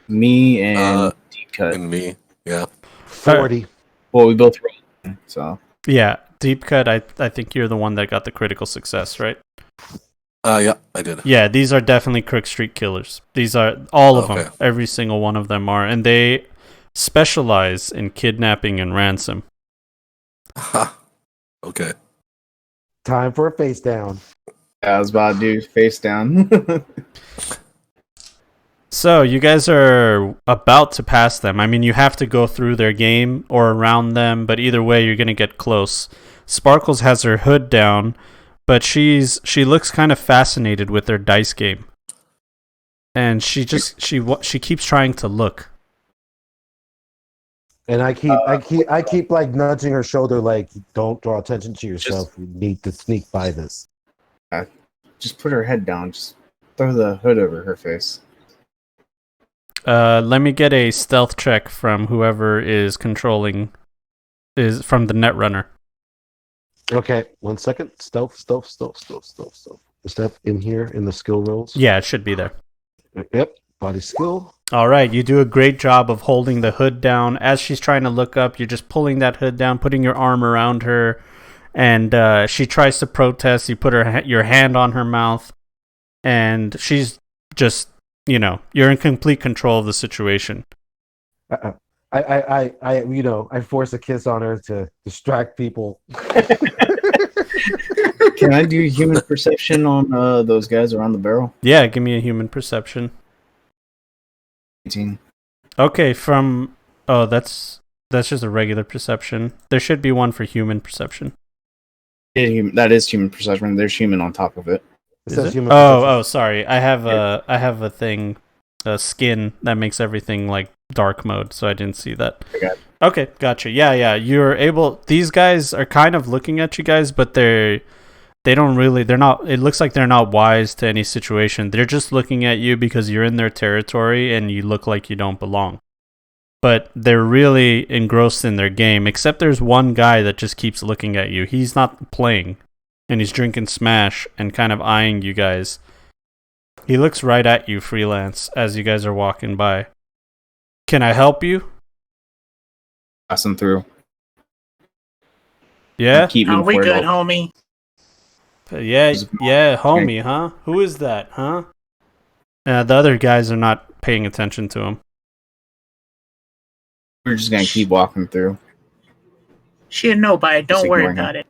me and Deep Cut. And me, yeah. 40. Well, we both rolled, so. Yeah, Deep Cut, I think you're the one that got the critical success, right? Yeah, I did. Yeah, these are definitely Crook Street killers. These are all of them. Every single one of them are. And they specialize in kidnapping and ransom. Okay. Time for a face down. I was about to do face down. So you guys are about to pass them. I mean, you have to go through their game or around them, but either way, you're gonna get close. Sparkles has her hood down, but she looks kind of fascinated with their dice game, and she keeps trying to look. And I keep like nudging her shoulder, like, don't draw attention to yourself. You need to sneak by this. Just put her head down. Just throw the hood over her face. Let me get a stealth check from whoever is controlling, is from the Netrunner. Okay, 1 second. Stealth. Is that in here in the skill rolls? Yeah, it should be there. Yep. Body skill. All right, you do a great job of holding the hood down. As she's trying to look up, you're just pulling that hood down, putting your arm around her, and she tries to protest. You put your hand on her mouth, and she's just, you're in complete control of the situation. I force a kiss on her to distract people. Can I do human perception on those guys around the barrel? Yeah, give me a human perception. 18. Okay, that's just a regular perception. There should be one for human perception. Yeah, that is human perception. There's human on top of it. It says human Oh, sorry. I have a thing, a skin that makes everything like dark mode, so I didn't see that. Okay, gotcha. Yeah. These guys are kind of looking at you guys, but they're not, it looks like they're not wise to any situation. They're just looking at you because you're in their territory and you look like you don't belong. But they're really engrossed in their game, except there's one guy that just keeps looking at you. He's not playing, and he's drinking Smash and kind of eyeing you guys. He looks right at you, Freelance, as you guys are walking by. Can I help you? Pass them through. Yeah? We good, homie? Yeah, homie, huh? Who is that, huh? The other guys are not paying attention to him. We're just gonna keep walking through. She didn't know about it. Don't worry about it.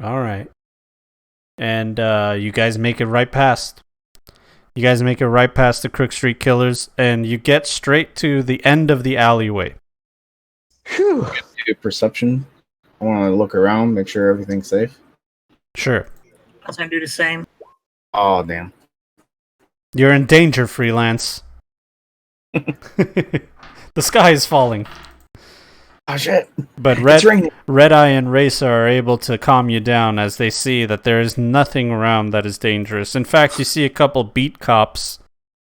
All right. And you guys make it right past. You guys make it right past the Crook Street Killers, and you get straight to the end of the alleyway. Phew. Do perception. I want to look around, make sure everything's safe. Sure. I was gonna do the same. Oh, damn. You're in danger, Freelance. The sky is falling. Oh, shit. But Red Eye and Racer are able to calm you down as they see that there is nothing around that is dangerous. In fact, you see a couple beat cops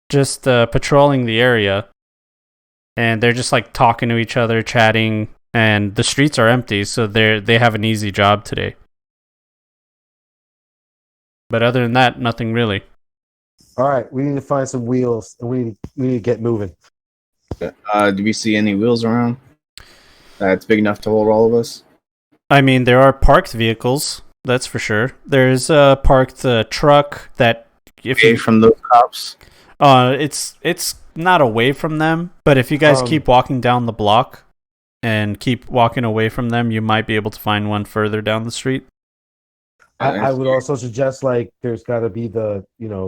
just patrolling the area. And they're just like talking to each other, chatting. And the streets are empty, so they have an easy job today. But other than that, nothing really. All right, we need to find some wheels, and we need to get moving. Do we see any wheels around? That's big enough to hold all of us? I mean, there are parked vehicles, that's for sure. There's a parked truck that... from those cops? It's not away from them, but if you guys keep walking down the block and keep walking away from them, you might be able to find one further down the street. I would also suggest, like, there's got to be the,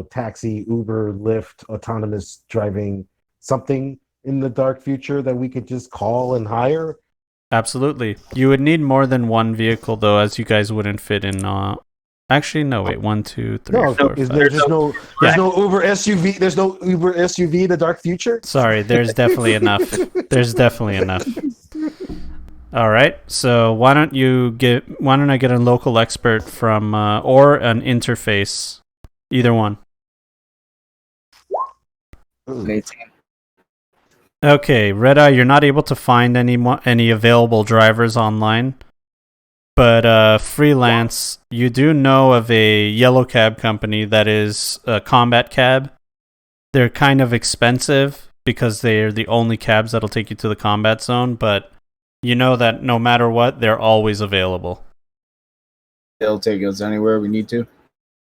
taxi, Uber, Lyft, autonomous driving, something in the dark future that we could just call and hire. Absolutely. You would need more than one vehicle, though, as you guys wouldn't fit in. Actually, no, wait. 1, 2, 3, 4, 5. There's no Uber SUV. There's no Uber SUV in the dark future. Sorry, there's definitely enough. There's definitely enough. All right. So why don't I get a local expert from or an interface, either one. 18. Okay, Red Eye, you're not able to find any available drivers online. But Freelance, you do know of a yellow cab company that is a combat cab. They're kind of expensive because they're the only cabs that'll take you to the combat zone, but you know that no matter what, they're always available. They'll take us anywhere we need to?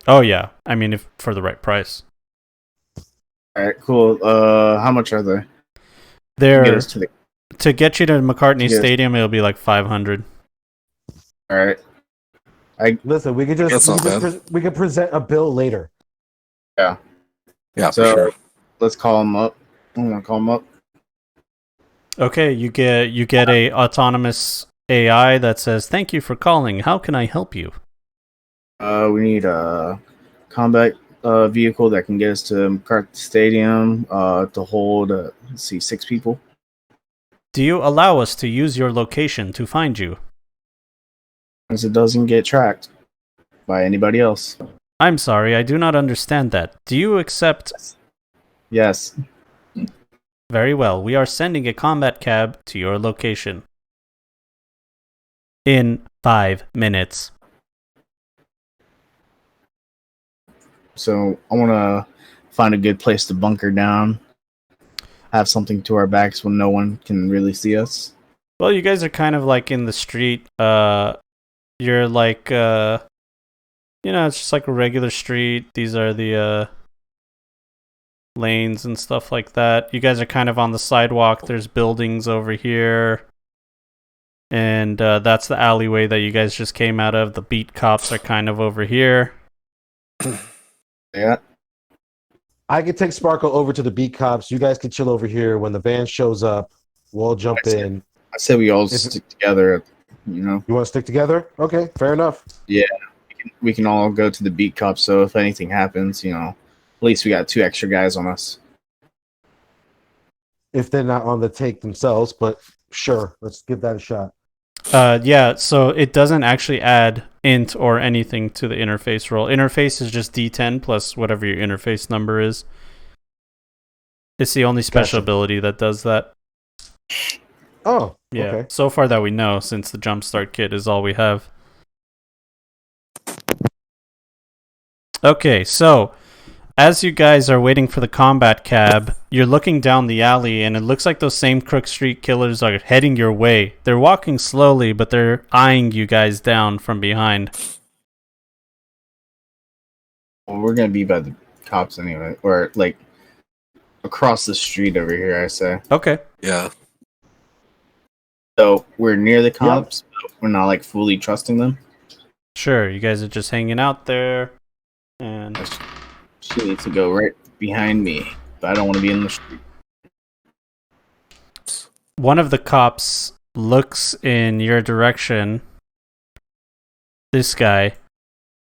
Oh yeah, I mean, if for the right price. Alright, cool. How much are they? They're get us to the To get you to McCartney Yes. Stadium, it'll be like 500. All right. Listen, we could That's not bad. we could present a bill later. Yeah, So for sure. let's call him up. I'm gonna call him up. Okay, you get a autonomous AI that says, "Thank you for calling. How can I help you?" We need a combat vehicle that can get us to McCarthy Stadium to hold, let's see, 6 people. Do you allow us to use your location to find you? As it doesn't get tracked by anybody else. I'm sorry, I do not understand that. Do you accept? Yes. Very well. We are sending a combat cab to your location in 5 minutes. So I want to find a good place to bunker down. Have something to our backs when no one can really see us. Well, you guys are kind of like in the street. You're like, it's just like a regular street. These are the lanes and stuff like that. You guys are kind of on the sidewalk. There's buildings over here. And that's the alleyway that you guys just came out of. The beat cops are kind of over here. Yeah. I could take Sparkle over to the beat cops. You guys can chill over here. When the van shows up, we'll jump in. I said we all stick together, you know. You want to stick together? Okay, fair enough. Yeah. We can all go to the beat cops, so if anything happens, at least we got 2 extra guys on us. If they're not on the take themselves, but sure, let's give that a shot. Yeah, so it doesn't actually add int or anything to the interface roll. Interface is just D10 plus whatever your interface number is. It's the only special ability that does that. Oh, Yeah, okay. so far that we know, since the Jumpstart kit is all we have. Okay, so as you guys are waiting for the combat cab, you're looking down the alley, and it looks like those same Crook Street killers are heading your way. They're walking slowly, but they're eyeing you guys down from behind. Well, we're going to be by the cops anyway, or like across the street over here, I say. Okay. Yeah. So we're near the cops, but we're not like fully trusting them. Sure, you guys are just hanging out there, and She needs to go right behind me, but I don't want to be in the street. one of the cops looks in your direction. This guy,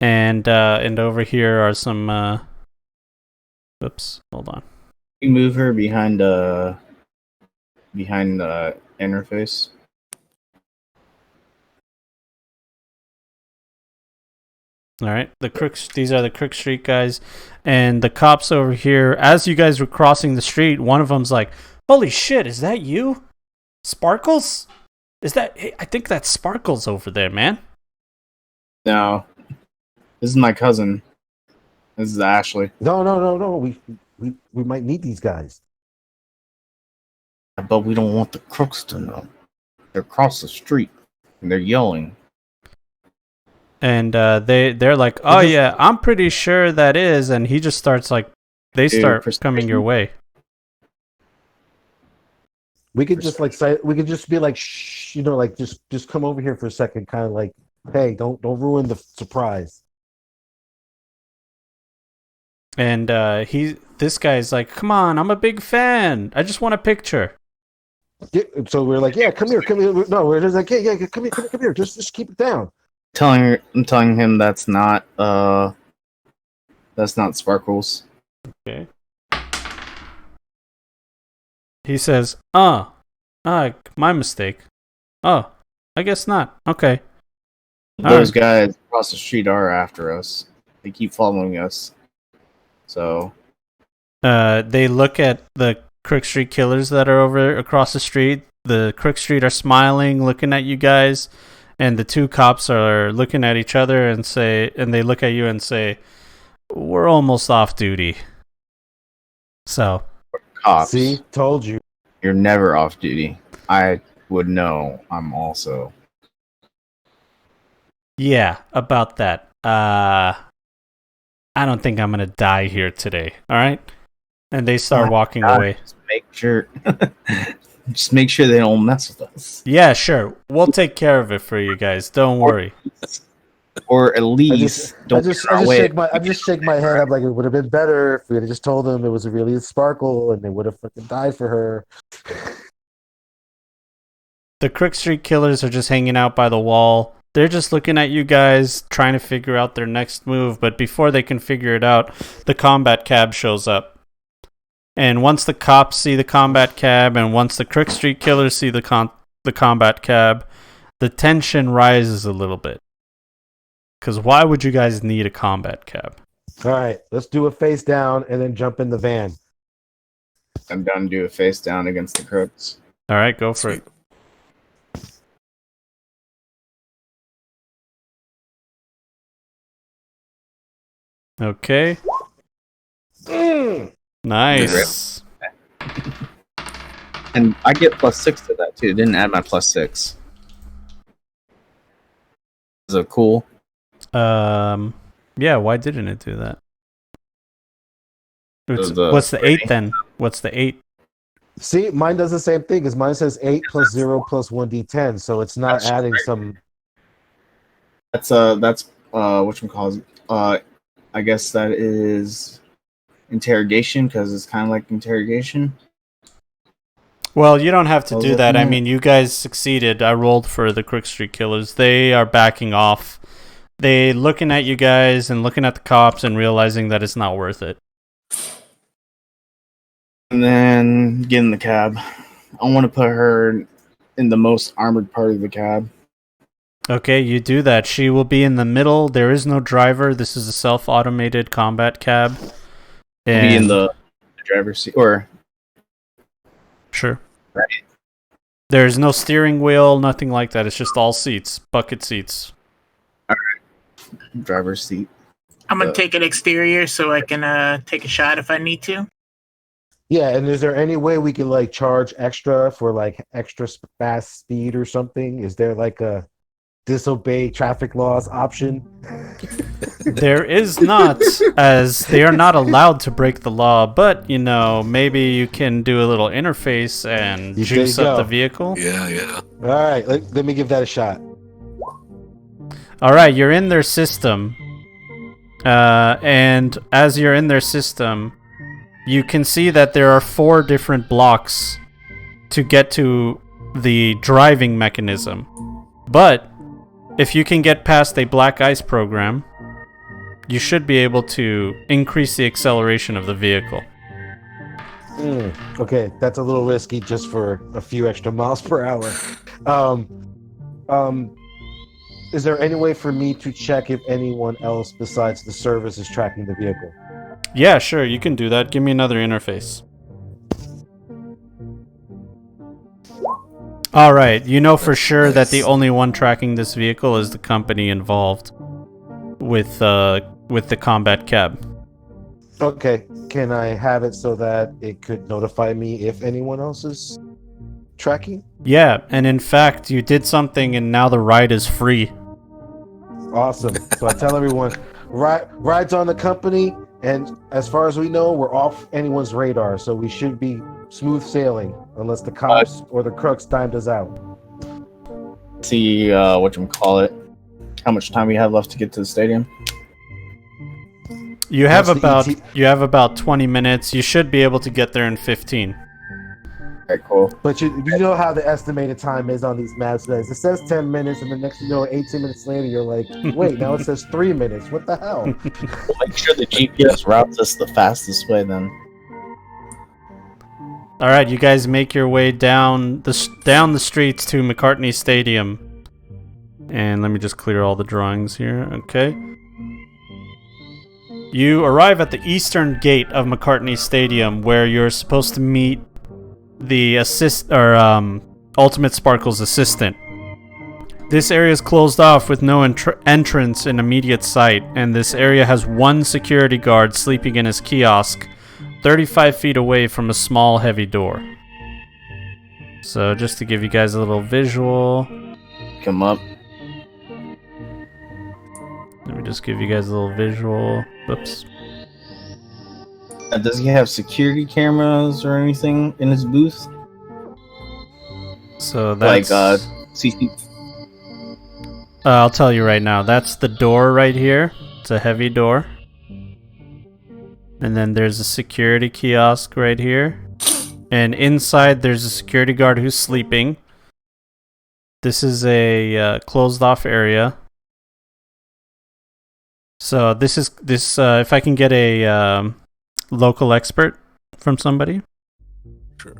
and over here are some. Oops, hold on. You move her behind the interface. All right, these are the Crook Street guys, and the cops over here. As you guys were crossing the street, one of them's like, "Holy shit, is that you, Sparkles? Is that? Hey, I think that's Sparkles over there, man." No, this is my cousin. This is Ashley. No. We might need these guys. But we don't want the crooks to know. They're across the street and they're yelling. And they're like, "Oh yeah, I'm pretty sure that is," and he just starts like, they start coming your way. We could just we could just be like, shh, like just come over here for a second, kind of like, hey, don't ruin the surprise. And this guy's like, "Come on, I'm a big fan. I just want a picture." Yeah, so we're like, yeah, come here. No, we're just like, yeah, come here. Just keep it down. I'm telling him that's not Sparkles. Okay. He says, my mistake. Oh, I guess not. Okay. Those guys across the street are after us. They keep following us. So they look at the Crook Street killers that are over across the street. The Crook Street are smiling, looking at you guys, and the 2 cops are looking at each other and they look at you and say, "We're almost off duty." So, cops. See, told you. You're never off duty. I would know. I'm also. yeah, about that. I don't think I'm gonna die here today. All right, and they start walking away. Just make sure. Just make sure they don't mess with us. Yeah, sure. We'll take care of it for you guys. Don't worry. Or at least don't get in our way. I just shake my head. I'm like, it would have been better if we had just told them it was a really sparkle and they would have fucking died for her. The Crook Street Killers are just hanging out by the wall. They're just looking at you guys, trying to figure out their next move. But before they can figure it out, the combat cab shows up. And once the cops see the combat cab, and once the Crook Street Killers see the combat cab, the tension rises a little bit. Because why would you guys need a combat cab? All right, let's do a face down and then jump in the van. I'm down to do a face down against the crooks. All right, go for it. Okay. Nice. And I get +6 to that too. Didn't add my +6. Is it cool? Yeah, why didn't it do that? The What's the 8 then? What's the 8? See, mine does the same thing because mine says 8 + 0 + 1d10, so it's not That's adding right. some. That's whatchamacallit. I guess that is interrogation because it's kind of like interrogation. Well, you don't have to I was do that. I looking at- mean, you guys succeeded. I rolled for the Crook Street Killers. They are backing off. They looking at you guys and looking at the cops and realizing that it's not worth it. And then get in the cab. I want to put her in the most armored part of the cab. Okay, you do that. She will be in the middle. There is no driver. This is a self-automated combat cab. And Be in the driver's seat, or sure. right. There's no steering wheel, nothing like that. It's just all seats, bucket seats. Driver's seat. I'm gonna take an exterior so I can take a shot if I need to. Yeah, and is there any way we can like charge extra for like extra fast speed or something? Is there like a disobey traffic laws option? There is not, as they are not allowed to break the law, but, you know, maybe you can do a little interface and There juice you up go. the vehicle. Yeah. All right, let me give that a shot. All right, you're in their system. And as you're in their system, you can see that there are 4 different blocks to get to the driving mechanism. But if you can get past a black ice program, you should be able to increase the acceleration of the vehicle. Okay, that's a little risky just for a few extra miles per hour. Is there any way for me to check if anyone else besides the service is tracking the vehicle? Yeah, sure, you can do that. Give me another interface. Alright, you know for sure that the only one tracking this vehicle is the company involved with the combat cab. Okay, can I have it so that it could notify me if anyone else is tracking? Yeah, and in fact, you did something and now the ride is free. Awesome. So I tell everyone, rides on the company, and as far as we know, we're off anyone's radar, so we should be smooth sailing unless the cops or the crooks timed us out. See whatchamacallit. How much time we have left to get to the stadium? You have What's the about you have about 20 minutes. You should be able to get there in 15. Alright, cool. But you know how the estimated time is on these maps, guys. It says 10 minutes, and the next thing you know, 18 minutes later, you're like, wait, now it says 3 minutes. What the hell? Make sure the GPS routes us the fastest way then. All right, you guys make your way down the streets to McCartney Stadium. And let me just clear all the drawings here. Okay. You arrive at the eastern gate of McCartney Stadium, where you're supposed to meet the Ultimate Sparkle's assistant. This area is closed off with no entrance in immediate sight, and this area has one security guard sleeping in his kiosk, 35 feet away from a small, heavy door. So just to give you guys a little visual, Come up. let me just give you guys a little visual. Whoops. Does he have security cameras or anything in his booth? So that's Like CC. I'll tell you right now. That's the door right here. It's a heavy door. And then there's a security kiosk right here. And inside there's a security guard who's sleeping. This is a closed off area. So this if I can get a local expert from somebody. Sure.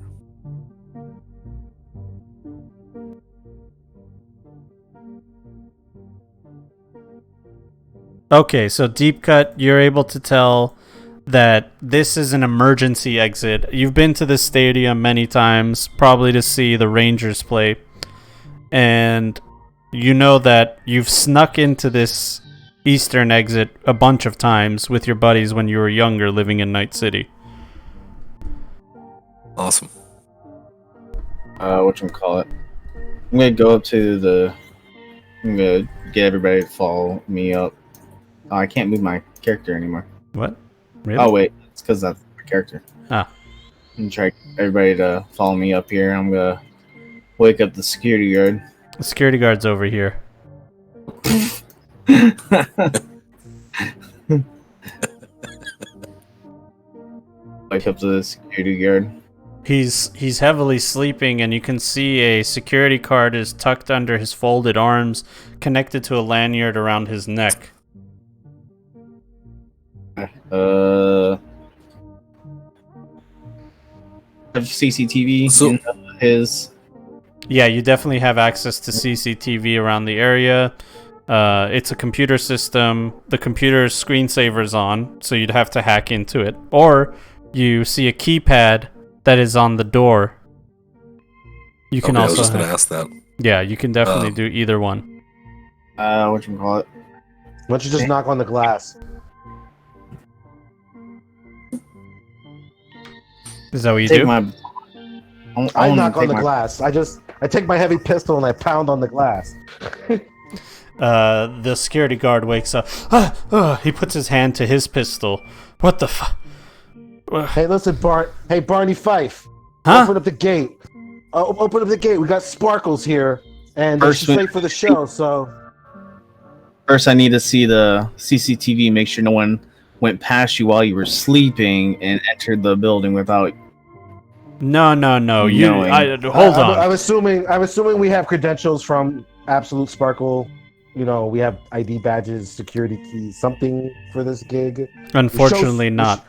Okay, so deep cut, you're able to tell that this is an emergency exit. You've been to this stadium many times, probably to see the Rangers play. And you know that you've snuck into this eastern exit a bunch of times with your buddies when you were younger living in Night City. Awesome. Whatchamacallit. I'm gonna go up to the. I'm gonna get everybody to follow me up. Oh, I can't move my character anymore. What? Really? Oh wait, it's because that's my character. Ah. And try everybody to follow me up here. I'm gonna wake up the security guard. The security guard's over here. Wake up the security guard. He's heavily sleeping, and you can see a security card is tucked under his folded arms, connected to a lanyard around his neck. Have CCTV So- in his. Yeah, you definitely have access to CCTV around the area. It's a computer system. The computer's screensaver's on, so you'd have to hack into it. Or you see a keypad that is on the door. You can Okay, I also was just going to have- ask that. Yeah, you can definitely do either one. Whatchamacallit. Why don't you just knock on the glass? Is that what you Take do? my. I knock on the glass. I take my heavy pistol and I pound on the glass. The security guard wakes up. He puts his hand to his pistol. What the fuck? Hey, listen, Barney Fife. Huh? Open up the gate. Open up the gate. We got Sparkles here, and First she's late for the show. So First, I need to see the CCTV. Make sure no one went past you while you were sleeping and entered the building without. No. You Knowing. hold on. I'm assuming we have credentials from Absolute Sparkle. You know, we have ID badges, security keys, something for this gig. Unfortunately, not.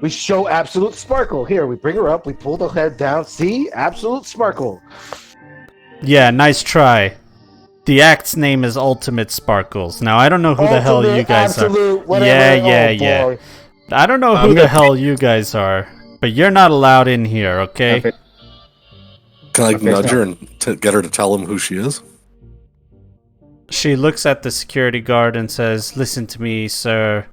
We show Absolute Sparkle. Here, we bring her up. We pull the head down. See? Absolute Sparkle. Yeah, nice try. The act's name is Ultimate Sparkles. Now, I don't know who the hell you guys Absolute, are. whatever. Yeah. Boy. I don't know who the hell you guys are, but you're not allowed in here, okay? Can I Okay, nudge her and get her to tell him who she is? She looks at the security guard and says, "Listen to me, sir.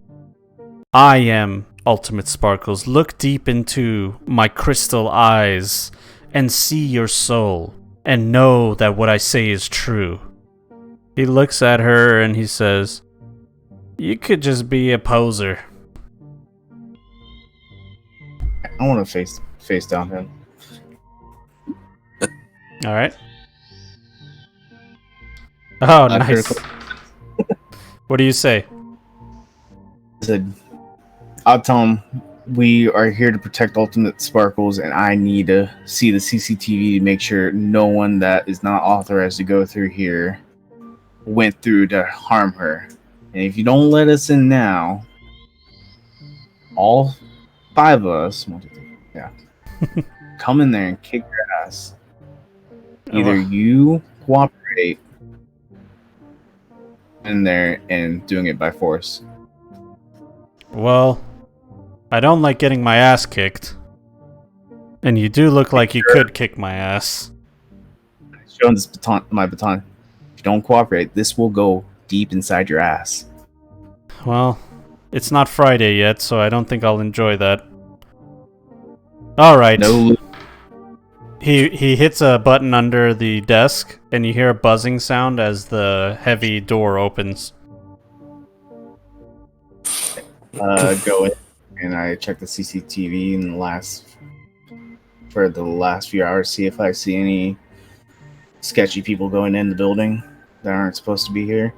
I am Ultimate Sparkles. Look deep into my crystal eyes and see your soul and know that what I say is true." He looks at her and he says, "You could just be a poser." I want to face down him. All right. Oh, nice. Critical. What do you say? I said, I'll tell him we are here to protect Ultimate Sparkles, and I need to see the CCTV to make sure no one that is not authorized to go through here went through to harm her. And if you don't let us in now, all 5 of us, come in there and kick your ass. Either you cooperate in there and doing it by force. Well, I don't like getting my ass kicked. And you do look like you could kick my ass. Show him my baton. If you don't cooperate, this will go deep inside your ass. Well, it's not Friday yet, so I don't think I'll enjoy that. Alright. No. He hits a button under the desk, and you hear a buzzing sound as the heavy door opens. Go in and I check the CCTV in for the last few hours, see if I see any sketchy people going in the building that aren't supposed to be here.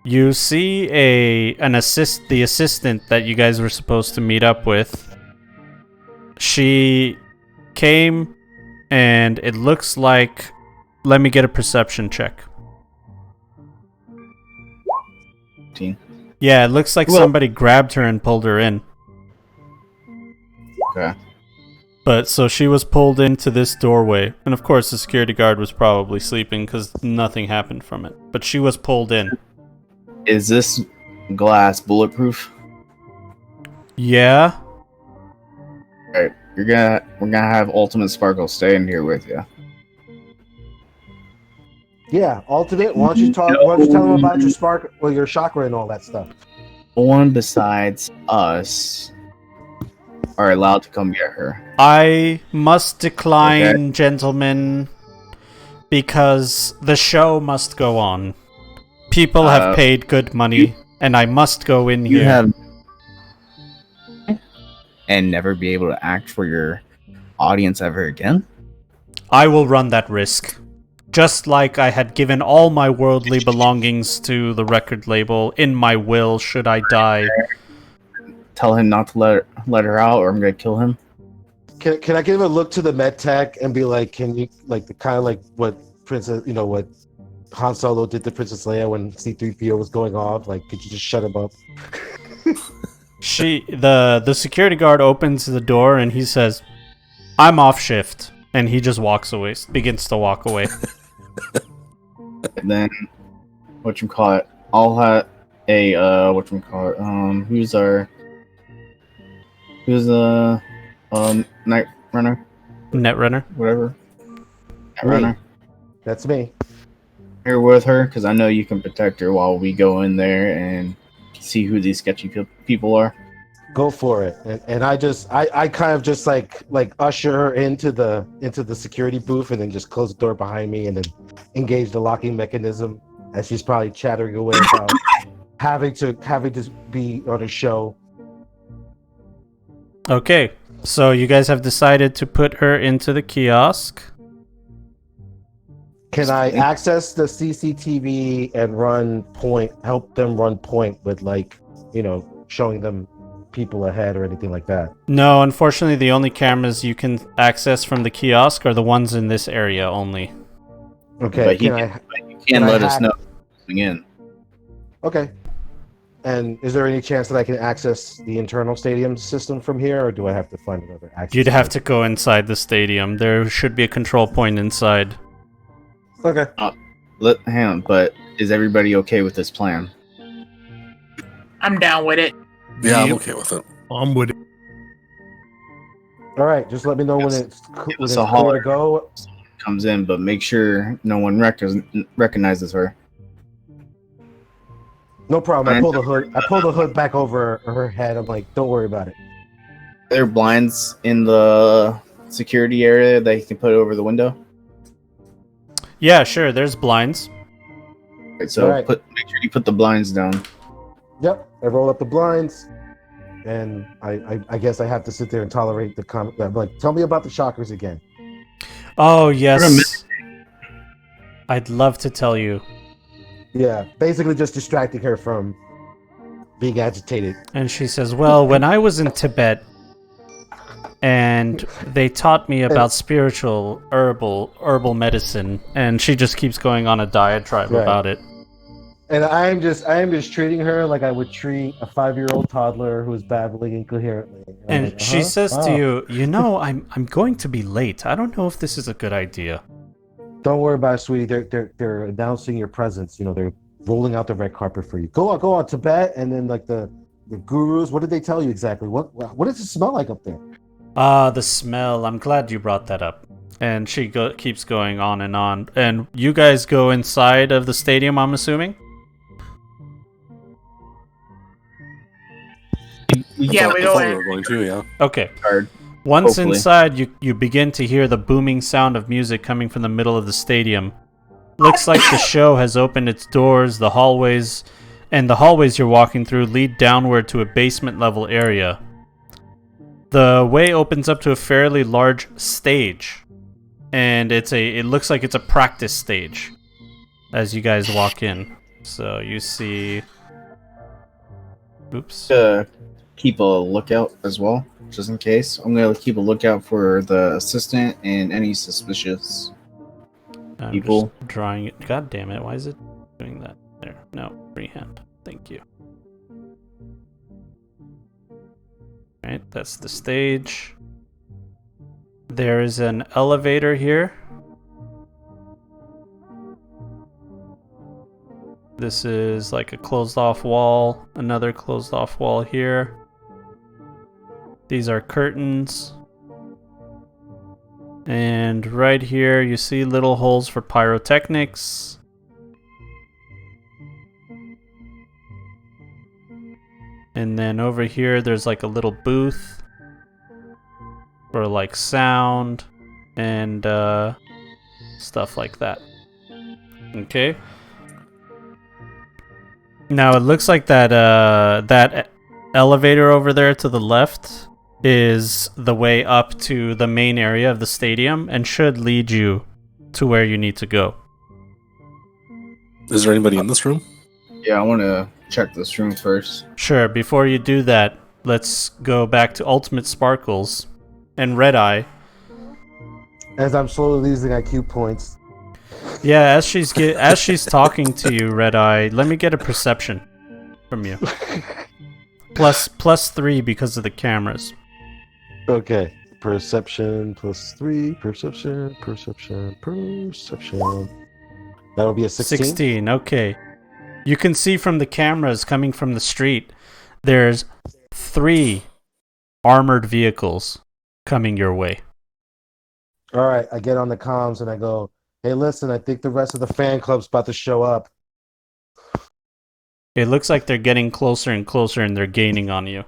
You see the assistant that you guys were supposed to meet up with. She came, and it looks like. Let me get a perception check. 15. Yeah, it looks like somebody grabbed her and pulled her in. Okay. But so she was pulled into this doorway, and of course the security guard was probably sleeping because nothing happened from it. But she was pulled in. Is this glass bulletproof? Yeah. Alright, we're gonna have Ultimate Sparkle stay in here with you. Yeah, Ultimate. Why don't you tell them about your spark, well, your chakra and all that stuff? No one besides us are allowed to come get her. I must decline, Okay. gentlemen, because the show must go on. People have paid good money, and I must go in You here. have and never be able to act for your audience ever again. I will run that risk. Just like I had given all my worldly belongings to the record label in my will should I die. Tell him not to let her out, or I'm gonna kill him. Can I give a look to the med tech and be like, can you like the kind of like what what Han Solo did to Princess Leia when C-3PO was going off? Like, could you just shut him up? The security guard opens the door and he says, "I'm off shift," and he just walks away, begins to walk away. And then whatchamacallit, I'll have a whatchamacallit, who's the night runner? Netrunner. Whatever. Night Me. runner. That's me. Here with her, because I know you can protect her while we go in there and see who these sketchy people are. Go for it. And I kind of just like usher her into the security booth and then just close the door behind me and then engage the locking mechanism as she's probably chattering away about having to be on a show. Okay, so you guys have decided to put her into the kiosk. Can I access the CCTV and help them run point with showing them people ahead or anything like that? No, unfortunately, the only cameras you can access from the kiosk are the ones in this area only. Okay, But you can let us know coming in. Okay. And is there any chance that I can access the internal stadium system from here, or do I have to find another access? You'd have to go inside the stadium. There should be a control point inside. Okay. Hang on, but is everybody okay with this plan? I'm down with it. Yeah, I'm Yep. okay with it. I'm with it. All right. Just let me know when it's Give when us it's a clear holler. to go. Comes in, but make sure no one recognizes her. No problem. I pull the hood back over her head. I'm like, don't worry about it. There are blinds in the security area that you can put over the window. Yeah, sure, there's blinds. Right, so Alright. make sure you put the blinds down. Yep. I roll up the blinds, and I guess I have to sit there and tolerate the comment. Like, tell me about the chakras again. Oh, yes. I'd love to tell you. Yeah, basically just distracting her from being agitated. And she says, well, when I was in Tibet, and they taught me about spiritual herbal medicine, and she just keeps going on a diatribe Right. about it. And I am just treating her like I would treat a 5-year-old toddler who is babbling incoherently. I'm And like, she says to wow. you, I'm going to be late. I don't know if this is a good idea. Don't worry about it, sweetie. They're announcing your presence. They're rolling out the red carpet for you. Go on, Tibet, and then like the gurus. What did they tell you exactly? What does it smell like up there? The smell. I'm glad you brought that up. And she keeps going on. And you guys go inside of the stadium, I'm assuming? Yeah, we I go thought we in. were going to, yeah. Okay. Card. Once Hopefully. inside, you begin to hear the booming sound of music coming from the middle of the stadium. Looks like the show has opened its doors. The hallways you're walking through lead downward to a basement level area. The way opens up to a fairly large stage. and it looks like it's a practice stage as you guys walk in. So you see, oops. Keep a lookout as well, just in case. I'm gonna keep a lookout for the assistant and any suspicious people. Just drawing it. God damn it! Why is it doing that? There. No, freehand. Thank you. Right, that's the stage. There is an elevator here. This is like a closed off wall, another closed off wall here. These are curtains. And right here you see little holes for pyrotechnics. And then over here there's like a little booth for like sound and stuff like that. Okay. Now it looks like that elevator over there to the left is the way up to the main area of the stadium and should lead you to where you need to go. Is there anybody in this room? Yeah, I want to check this room first. Sure, before you do that, let's go back to Ultimate Sparkles and Red Eye. As I'm slowly losing IQ points. Yeah, as she's talking to you, Red Eye, let me get a perception from you. plus 3 because of the cameras. Okay. Perception +3. Perception. That'll be a 16. 16, okay. You can see from the cameras coming from the street, there's 3 armored vehicles coming your way. All right, I get on the comms and I go, hey, listen, I think the rest of the fan club's about to show up. It looks like they're getting closer and closer and they're gaining on you.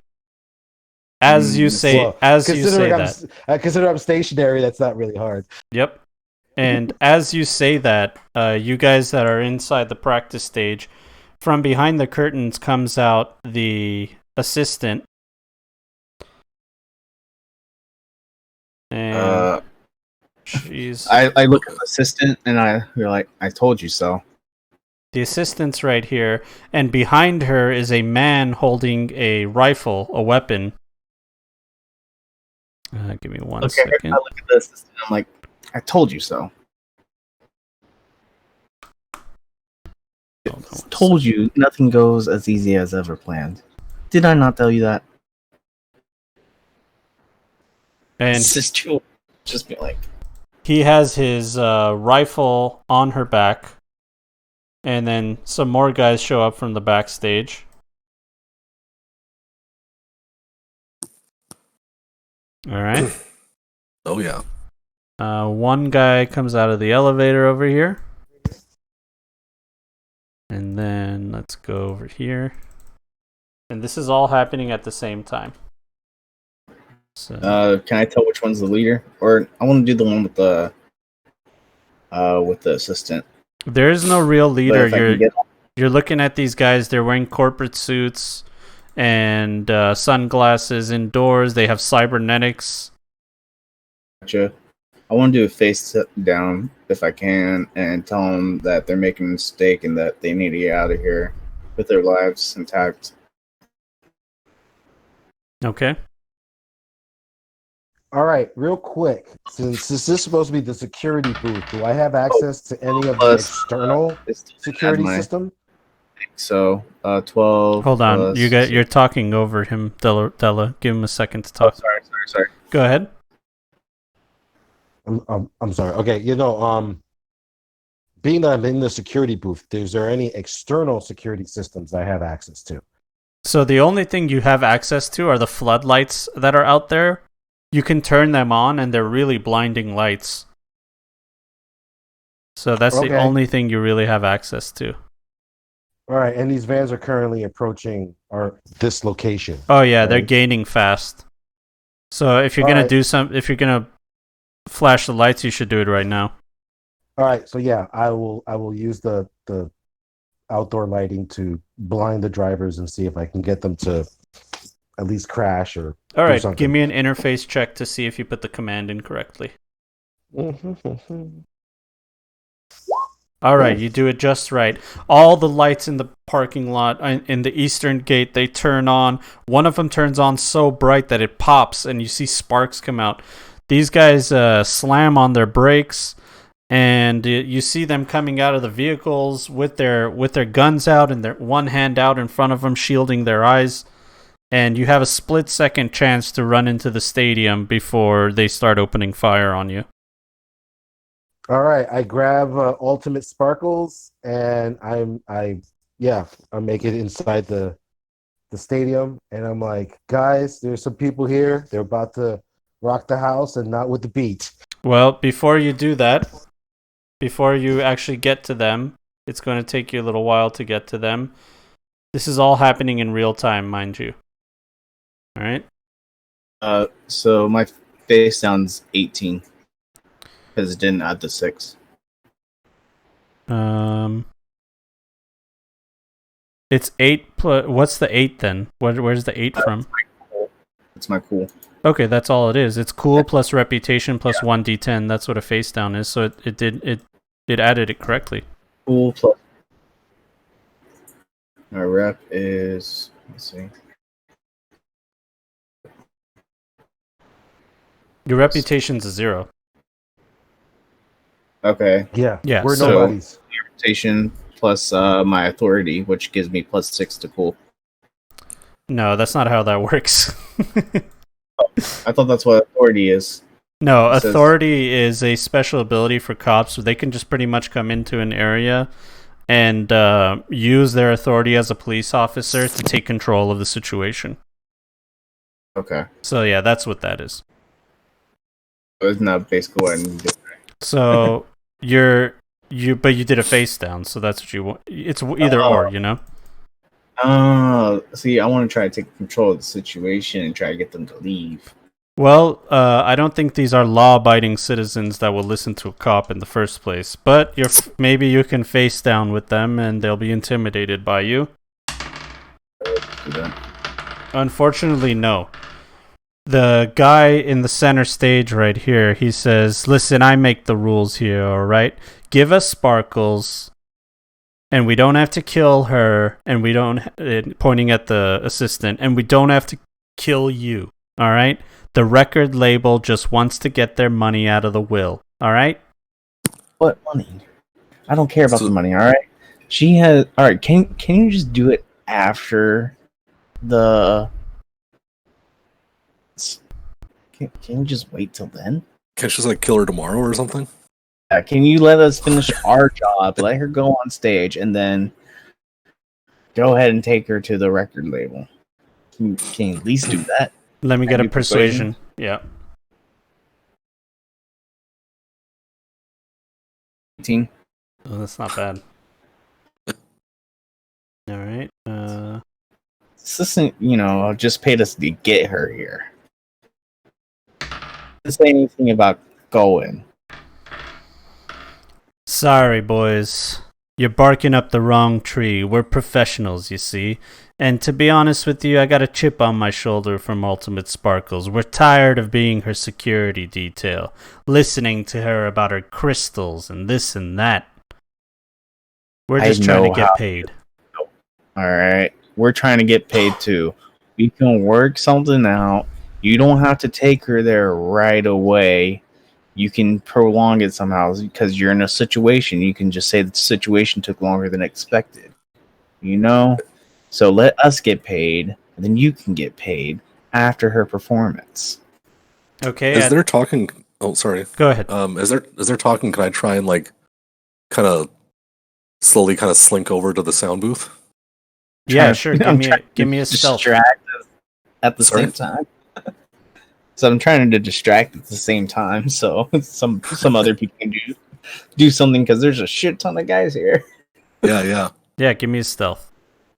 As you say, Well, that. Consider I'm stationary, that's not really hard. Yep. And as you say that, you guys that are inside the practice stage, from behind the curtains comes out the assistant. And she's... I look at the assistant and you're like, I told you so. The assistant's right here, and behind her is a man holding a rifle, a weapon. Give me one second. I look at the assistant and I'm like, I told you so. Told you nothing goes as easy as ever planned. Did I not tell you that? And It's just be like, he has his rifle on her back, and then some more guys show up from the backstage. All right. Oh yeah. One guy comes out of the elevator over here. And then let's go over here. And this is all happening at the same time. So, can I tell which one's the leader? Or I want to do the one with the assistant. there is no real leader. But if I can get- You're looking at these guys. They're wearing corporate suits and sunglasses indoors. They have cybernetics. Gotcha. I want to do a face down if I can and tell them that they're making a mistake and that they need to get out of here with their lives intact. Okay. All right, real quick, since this is supposed to be the security booth, do I have access to any of the external security system? So, 12. Hold on. plus- You're talking over him, Della. Give him a second to talk. Sorry. Go ahead. I'm sorry. Okay, being that I'm in the security booth, is there any external security systems I have access to? So the only thing you have access to are the floodlights that are out there. You can turn them on, and they're really blinding lights. So that's the only thing you really have access to. All right, and these vans are currently approaching this location. Oh yeah, they're right? gaining fast. So if you're gonna if you're gonna flash the lights, you should do it right now. All right, so yeah, I will use the outdoor lighting to blind the drivers and see if I can get them to at least crash or All do right, something. give me an interface check to see if you put the command in correctly. All right, you do it just right. All the lights in the parking lot in the eastern gate, they turn on. One of them turns on so bright that it pops and you see sparks come out. These guys slam on their brakes, and you see them coming out of the vehicles with their guns out and their one hand out in front of them, shielding their eyes. And you have a split-second chance to run into the stadium before they start opening fire on you. All right, I grab Ultimate Sparkles, and I make it inside the stadium, and I'm like, guys, there's some people here. They're about to rock the house, and not with the beat. Well, before you do that, before you actually get to them, it's going to take you a little while to get to them. This is all happening in real time, mind you. All right. So my face sounds 18 because it didn't add the 6. It's 8 plus. What's the 8 then? Where's the 8 from? It's my cool. Okay, that's all it is. It's cool plus reputation plus 1d10. That's what a face down is. So it added it correctly. Cool plus. My rep is, let's see. Your reputation's a 0. Okay. Yeah, Yeah, we're so- nobodies. Reputation plus my authority, which gives me plus 6 to cool. No, that's not how that works. I thought that's what authority is. No, It says- authority is a special ability for cops, so they can just pretty much come into an area and use their authority as a police officer to take control of the situation. Okay. So yeah, that's what that is. Isn't that basically what I need to do? So but you did a face down, so that's what you want. It's either or, you know. See, I want to try to take control of the situation and try to get them to leave. Well, I don't think these are law-abiding citizens that will listen to a cop in the first place. But maybe you can face down with them, and they'll be intimidated by you. Do that. Unfortunately, no. The guy in the center stage right here, he says, "Listen, I make the rules here, all right? Give us sparkles, and we don't have to kill her, and we don't," pointing at the assistant, "and we don't have to kill you, all right? The record label just wants to get their money out of the will, all right?" What money? I don't care about the money, alright? She has... Alright, can you just do it after the... Can you just wait till then? Can't you just like kill her tomorrow or something? Can you let us finish our job, let her go on stage, and then go ahead and take her to the record label? Can you at least do that? Let me get a Maybe persuasion. Yeah. 18? Oh, that's not bad. All right. This isn't, just paid us to get her here. Doesn't say anything about going. Sorry, boys. You're barking up the wrong tree. We're professionals, you see. And to be honest with you, I got a chip on my shoulder from Ultimate Sparkles. We're tired of being her security detail, listening to her about her crystals and this and that. We're just trying to get paid. Alright, we're trying to get paid too. We can work something out. You don't have to take her there right away. You can prolong it somehow because you're in a situation. You can just say the situation took longer than expected. So let us get paid, and then you can get paid after her performance. Okay. Is there talking? Oh, sorry. Go ahead. Is there talking? Can I try and like, kind of slowly, kind of slink over to the sound booth? Yeah, sure. Give me a stealth. Distract us at the Sorry? same time. So I'm trying to distract at the same time, so some other people can do something because there's a shit ton of guys here. Yeah. Yeah, give me a stealth.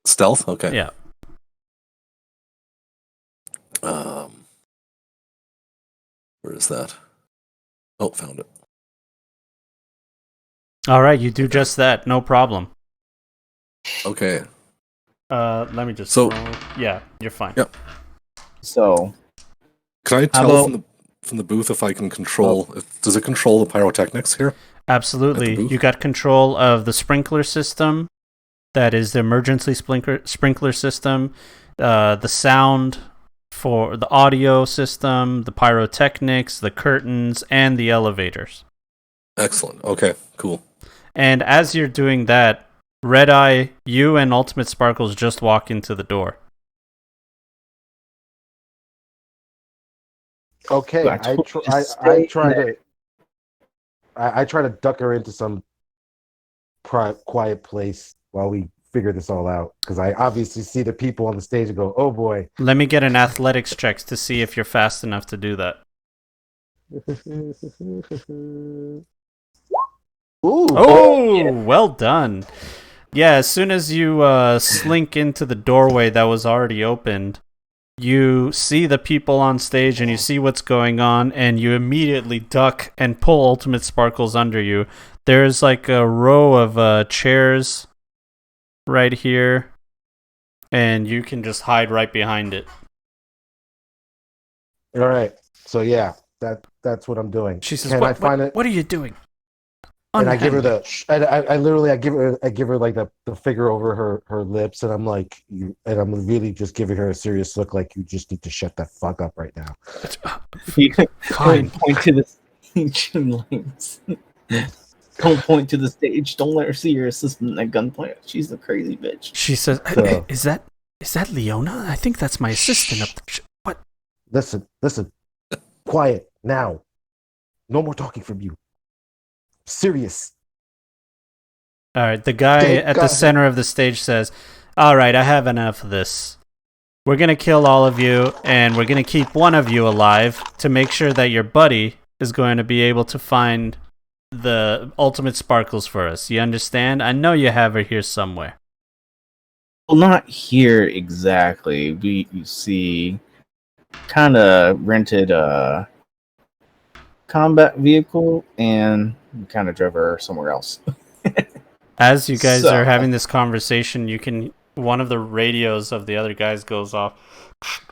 Stealth? Okay. Yeah. Where is that? Oh, found it. All right, you do just that. No problem. Okay. Let me just. So- roll. Yeah, you're fine. Yep. So Can I How tell about- from the from the booth if I can control. Does it control the pyrotechnics here? Absolutely. You got control of the sprinkler system. That is the emergency sprinkler system. The sound for the audio system, the pyrotechnics, the curtains, and the elevators. Excellent. Okay, cool. And as you're doing that, Red Eye, you and Ultimate Sparkles just walk into the door. Okay, I try to duck her into some quiet place while we figure this all out, because I obviously see the people on the stage and go, "Oh boy." Let me get an athletics check to see if you're fast enough to do that. Ooh! Oh, well done. Yeah, as soon as you slink into the doorway that was already opened, you see the people on stage and you see what's going on, and you immediately duck and pull Ultimate Sparkles under you. There's like a row of chairs right here, and you can just hide right behind it. All right. So yeah, that's what I'm doing. She says, Can I find it? What are you doing? And I give her I give her like the finger over her lips, and I'm like, I'm really just giving her a serious look, like, you just need to shut that fuck up right now. Fine. Point to the stage and don't point to the stage. Don't let her see your assistant at gunpoint. She's a crazy bitch. She says, So- "Is that Leona? I think that's my assistant up there." What? Listen, quiet now. No more talking from you. Serious. All right, the guy at the center of the stage says, "All right, I have enough of this. We're going to kill all of you, and we're going to keep one of you alive to make sure that your buddy is going to be able to find the Ultimate Sparkles for us. You understand? I know you have her here somewhere." Well, not here exactly. You see, kind of rented a combat vehicle, and we kind of drove her somewhere else. As you guys So- are having this conversation, one of the radios of the other guys goes off.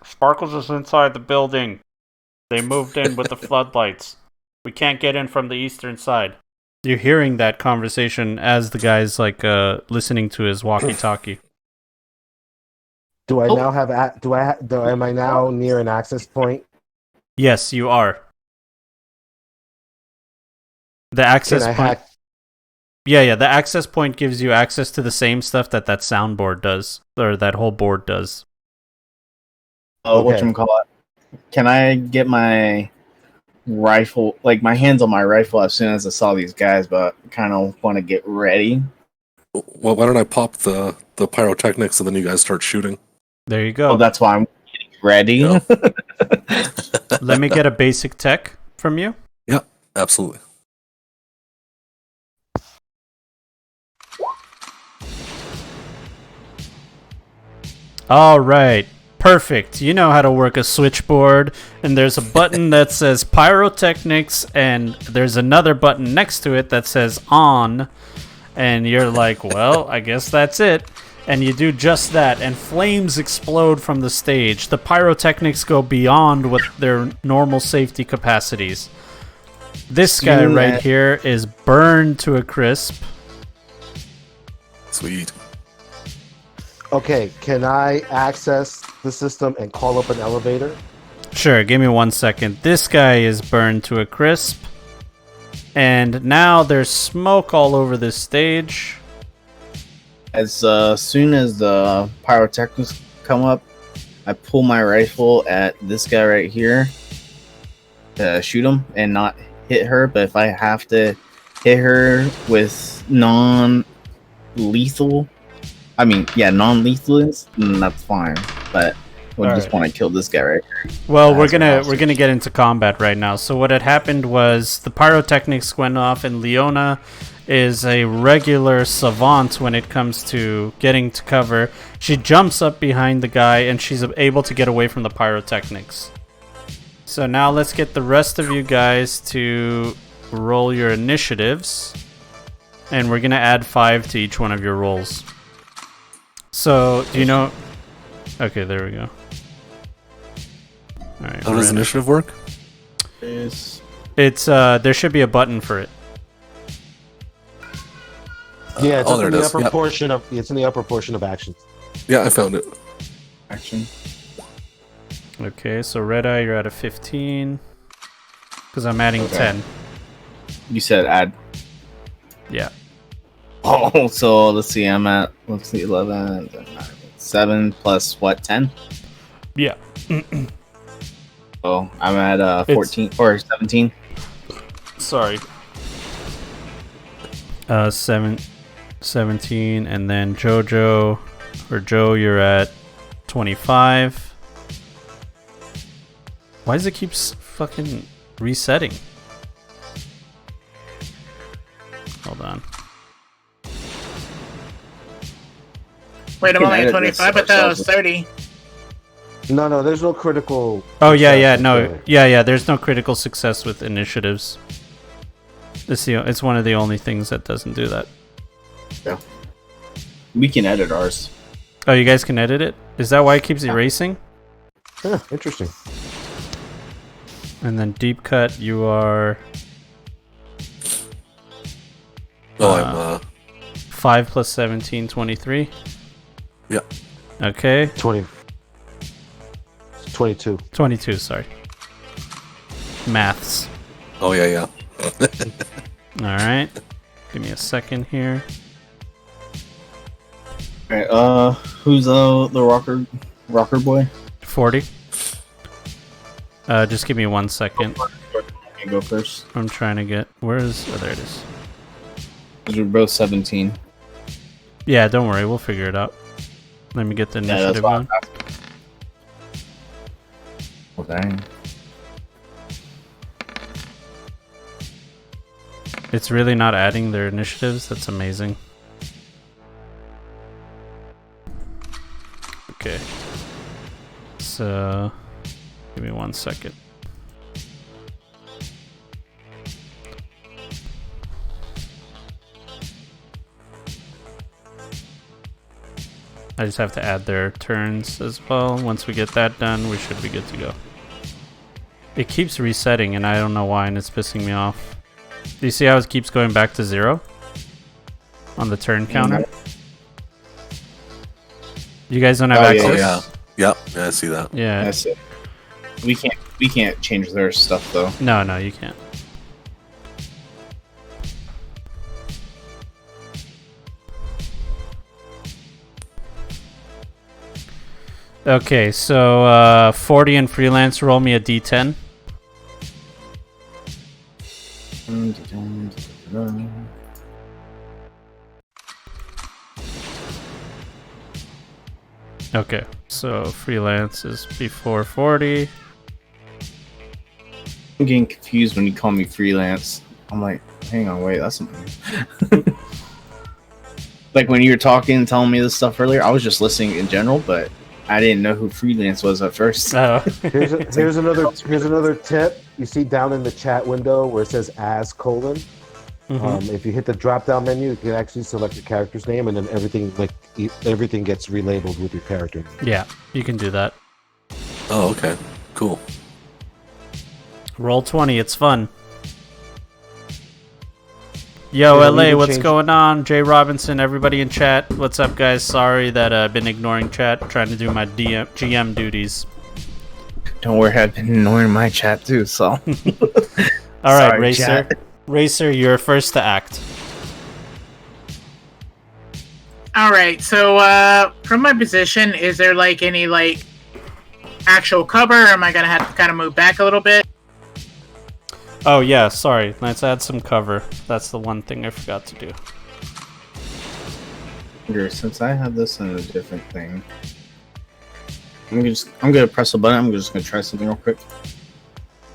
"Sparkles is inside the building. They moved in with the floodlights. We can't get in from the eastern side." You're hearing that conversation as the guy's like listening to his walkie-talkie. Do I now have am I now near an access point? Yes, you are. The access Can I point. hack? Yeah. The access point gives you access to the same stuff that soundboard does, or that whole board does. Oh, Okay. whatchamacallit? Can I get my rifle, like my hands on my rifle, as soon as I saw these guys, but kind of want to get ready? Well, why don't I pop the pyrotechnics and then you guys start shooting? There you go. Oh, that's why I'm getting ready. Yeah. Let me get a basic tech from you. Yeah, absolutely. All right. Perfect. You know how to work a switchboard, and there's a button that says pyrotechnics, and there's another button next to it that says on, and you're like, well, I guess that's it. And you do just that, and flames explode from the stage. The pyrotechnics go beyond what their normal safety capacities. This guy right here is burned to a crisp. Sweet. Okay, can I access the system and call up an elevator? Sure, give me 1 second. This guy is burned to a crisp. And now there's smoke all over this stage. As soon as the pyrotechnics come up, I pull my rifle at this guy right here to shoot him and not hit her. But if I have to hit her with non-lethal, then that's fine. But we just want to kill this guy right here. Well, we're gonna get into combat right now. So what had happened was the pyrotechnics went off, and Leona is a regular savant when it comes to getting to cover. She jumps up behind the guy, and she's able to get away from the pyrotechnics. So now let's get the rest of you guys to roll your initiatives, and we're gonna add 5 to each one of your rolls. So, do you know... Okay, there we go. All right, How does initiative work? Is It's there should be a button for it. Yeah, it's oh, up there in it the is. upper Yep. portion of. It's in the upper portion of actions. Yeah, I found it. action? Okay, so Red Eye, you're at a 15. Because I'm adding Okay. 10. You said add. Yeah. Oh, so let's see. I'm at 11, 7 plus what? 10. Yeah. Oh, I'm at 14 or 17. Sorry. 17, and then Joe, you're at 25. Why does it keep fucking resetting? Hold on. Wait, I'm can only at edit this 25, but that was ourselves. 30. No, there's no critical. Oh yeah, success no, with the- yeah. There's no critical success with initiatives. It's one of the only things that doesn't do that. We can edit ours. Oh, you guys can edit it? Is that why it keeps erasing? Huh, interesting. And then deep cut, you are Oh, Uh, I'm 5 plus 17, 23. Yeah. Okay, 22. 22. Sorry. Maths. oh yeah. All right. Give me a second here. Alright, who's the rocker boy? 40. Just give me 1 second. You go first. I'm trying to get. Where is? Oh, there it is. Because we're both 17. Yeah, don't worry. We'll figure it out. Let me get the Yeah, that's initiative why on. I'm asking. Oh, dang. It's really not adding their initiatives. That's amazing. Okay. So, give me 1 second. I just have to add their turns as well. Once we get that done, we should be good to go. It keeps resetting, and I don't know why, and it's pissing me off. Do you see how it keeps going back to 0? On the turn counter? You guys don't have Oh, yeah, access? Yeah, I see that. Yeah. That's it. We can't change their stuff though. No, you can't. Okay, so 40 and freelance, roll me a d10. Okay, so freelance is before 40. I'm getting confused when you call me freelance. I'm like, hang on, wait, that's something. Like when you were talking and telling me this stuff earlier, I was just listening in general, but I didn't know who freelance was at first. Oh. Here's another tip. You see down in the chat window where it says as : if you hit the drop down menu, you can actually select your character's name, and then everything gets relabeled with your character name. Yeah, you can do that. Oh, okay, cool. Roll 20, it's fun. Yo, Yeah, we LA, can what's change- going on? Jay Robinson, everybody in chat. What's up, guys? Sorry that I've been ignoring chat, trying to do my GM duties. Don't worry, I've been ignoring my chat too, so. All right, Sorry, Racer. chat. Racer, you're first to act. All right, so from my position, is there like any like actual cover, or am I gonna have to kind of move back a little bit? Oh, yeah, sorry. Let's add some cover. That's the one thing I forgot to do. Here, since I have this in a different thing, I'm gonna press a button. I'm just gonna try something real quick.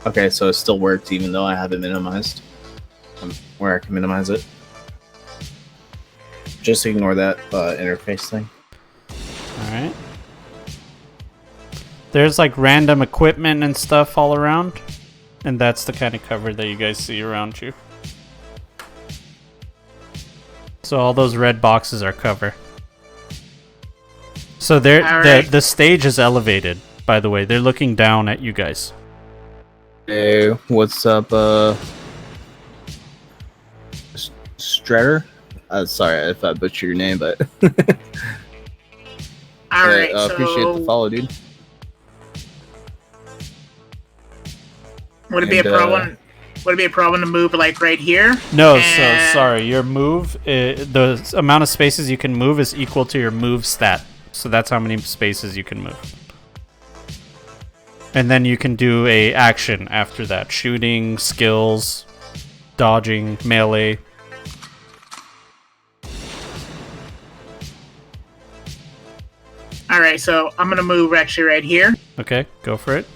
Okay, so it still works even though I have it minimized. Where I can minimize it. Just ignore that interface thing. Alright. There's like random equipment and stuff all around. And that's the kind of cover that you guys see around you. So all those red boxes are cover. So Alright. the stage is elevated, by the way. They're looking down at you guys. Hey, what's up, Stratter? Sorry if I butchered your name, but All right, so appreciate the follow, dude. would it be a problem? Would it be a problem to move like right here? No, so sorry. Your move, the amount of spaces you can move is equal to your move stat. So that's how many spaces you can move. And then you can do a action after that: shooting, skills, dodging, melee. All right, so I'm gonna move actually right here. Okay, go for it.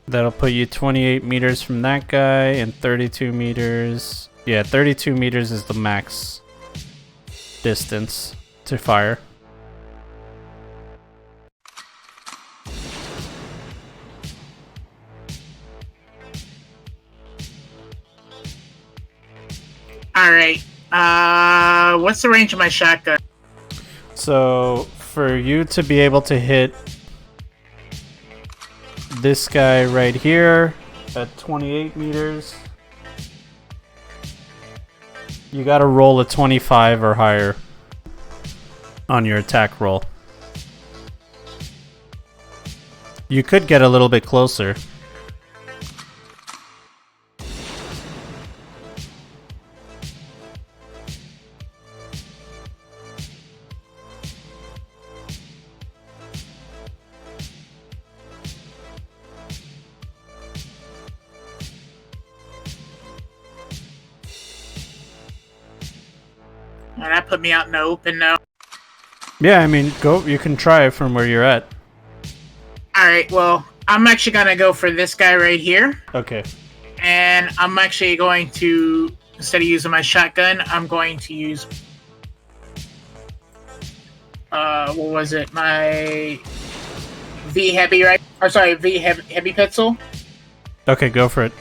That'll put you 28 meters from that guy and 32 meters. Yeah, 32 meters is the max distance to fire. All right. What's the range of my shotgun? So for you to be able to hit this guy right here at 28 meters, you gotta roll a 25 or higher on your attack roll. You could get a little bit closer. Well, that put me out in the open now. Yeah, I mean, go. You can try it from where you're at. All right. Well, I'm actually gonna go for this guy right here, Okay. and I'm actually going to, instead of using my shotgun, I'm going to use what was it? My V heavy, right? Or sorry, V heavy pistol. Okay, go for it.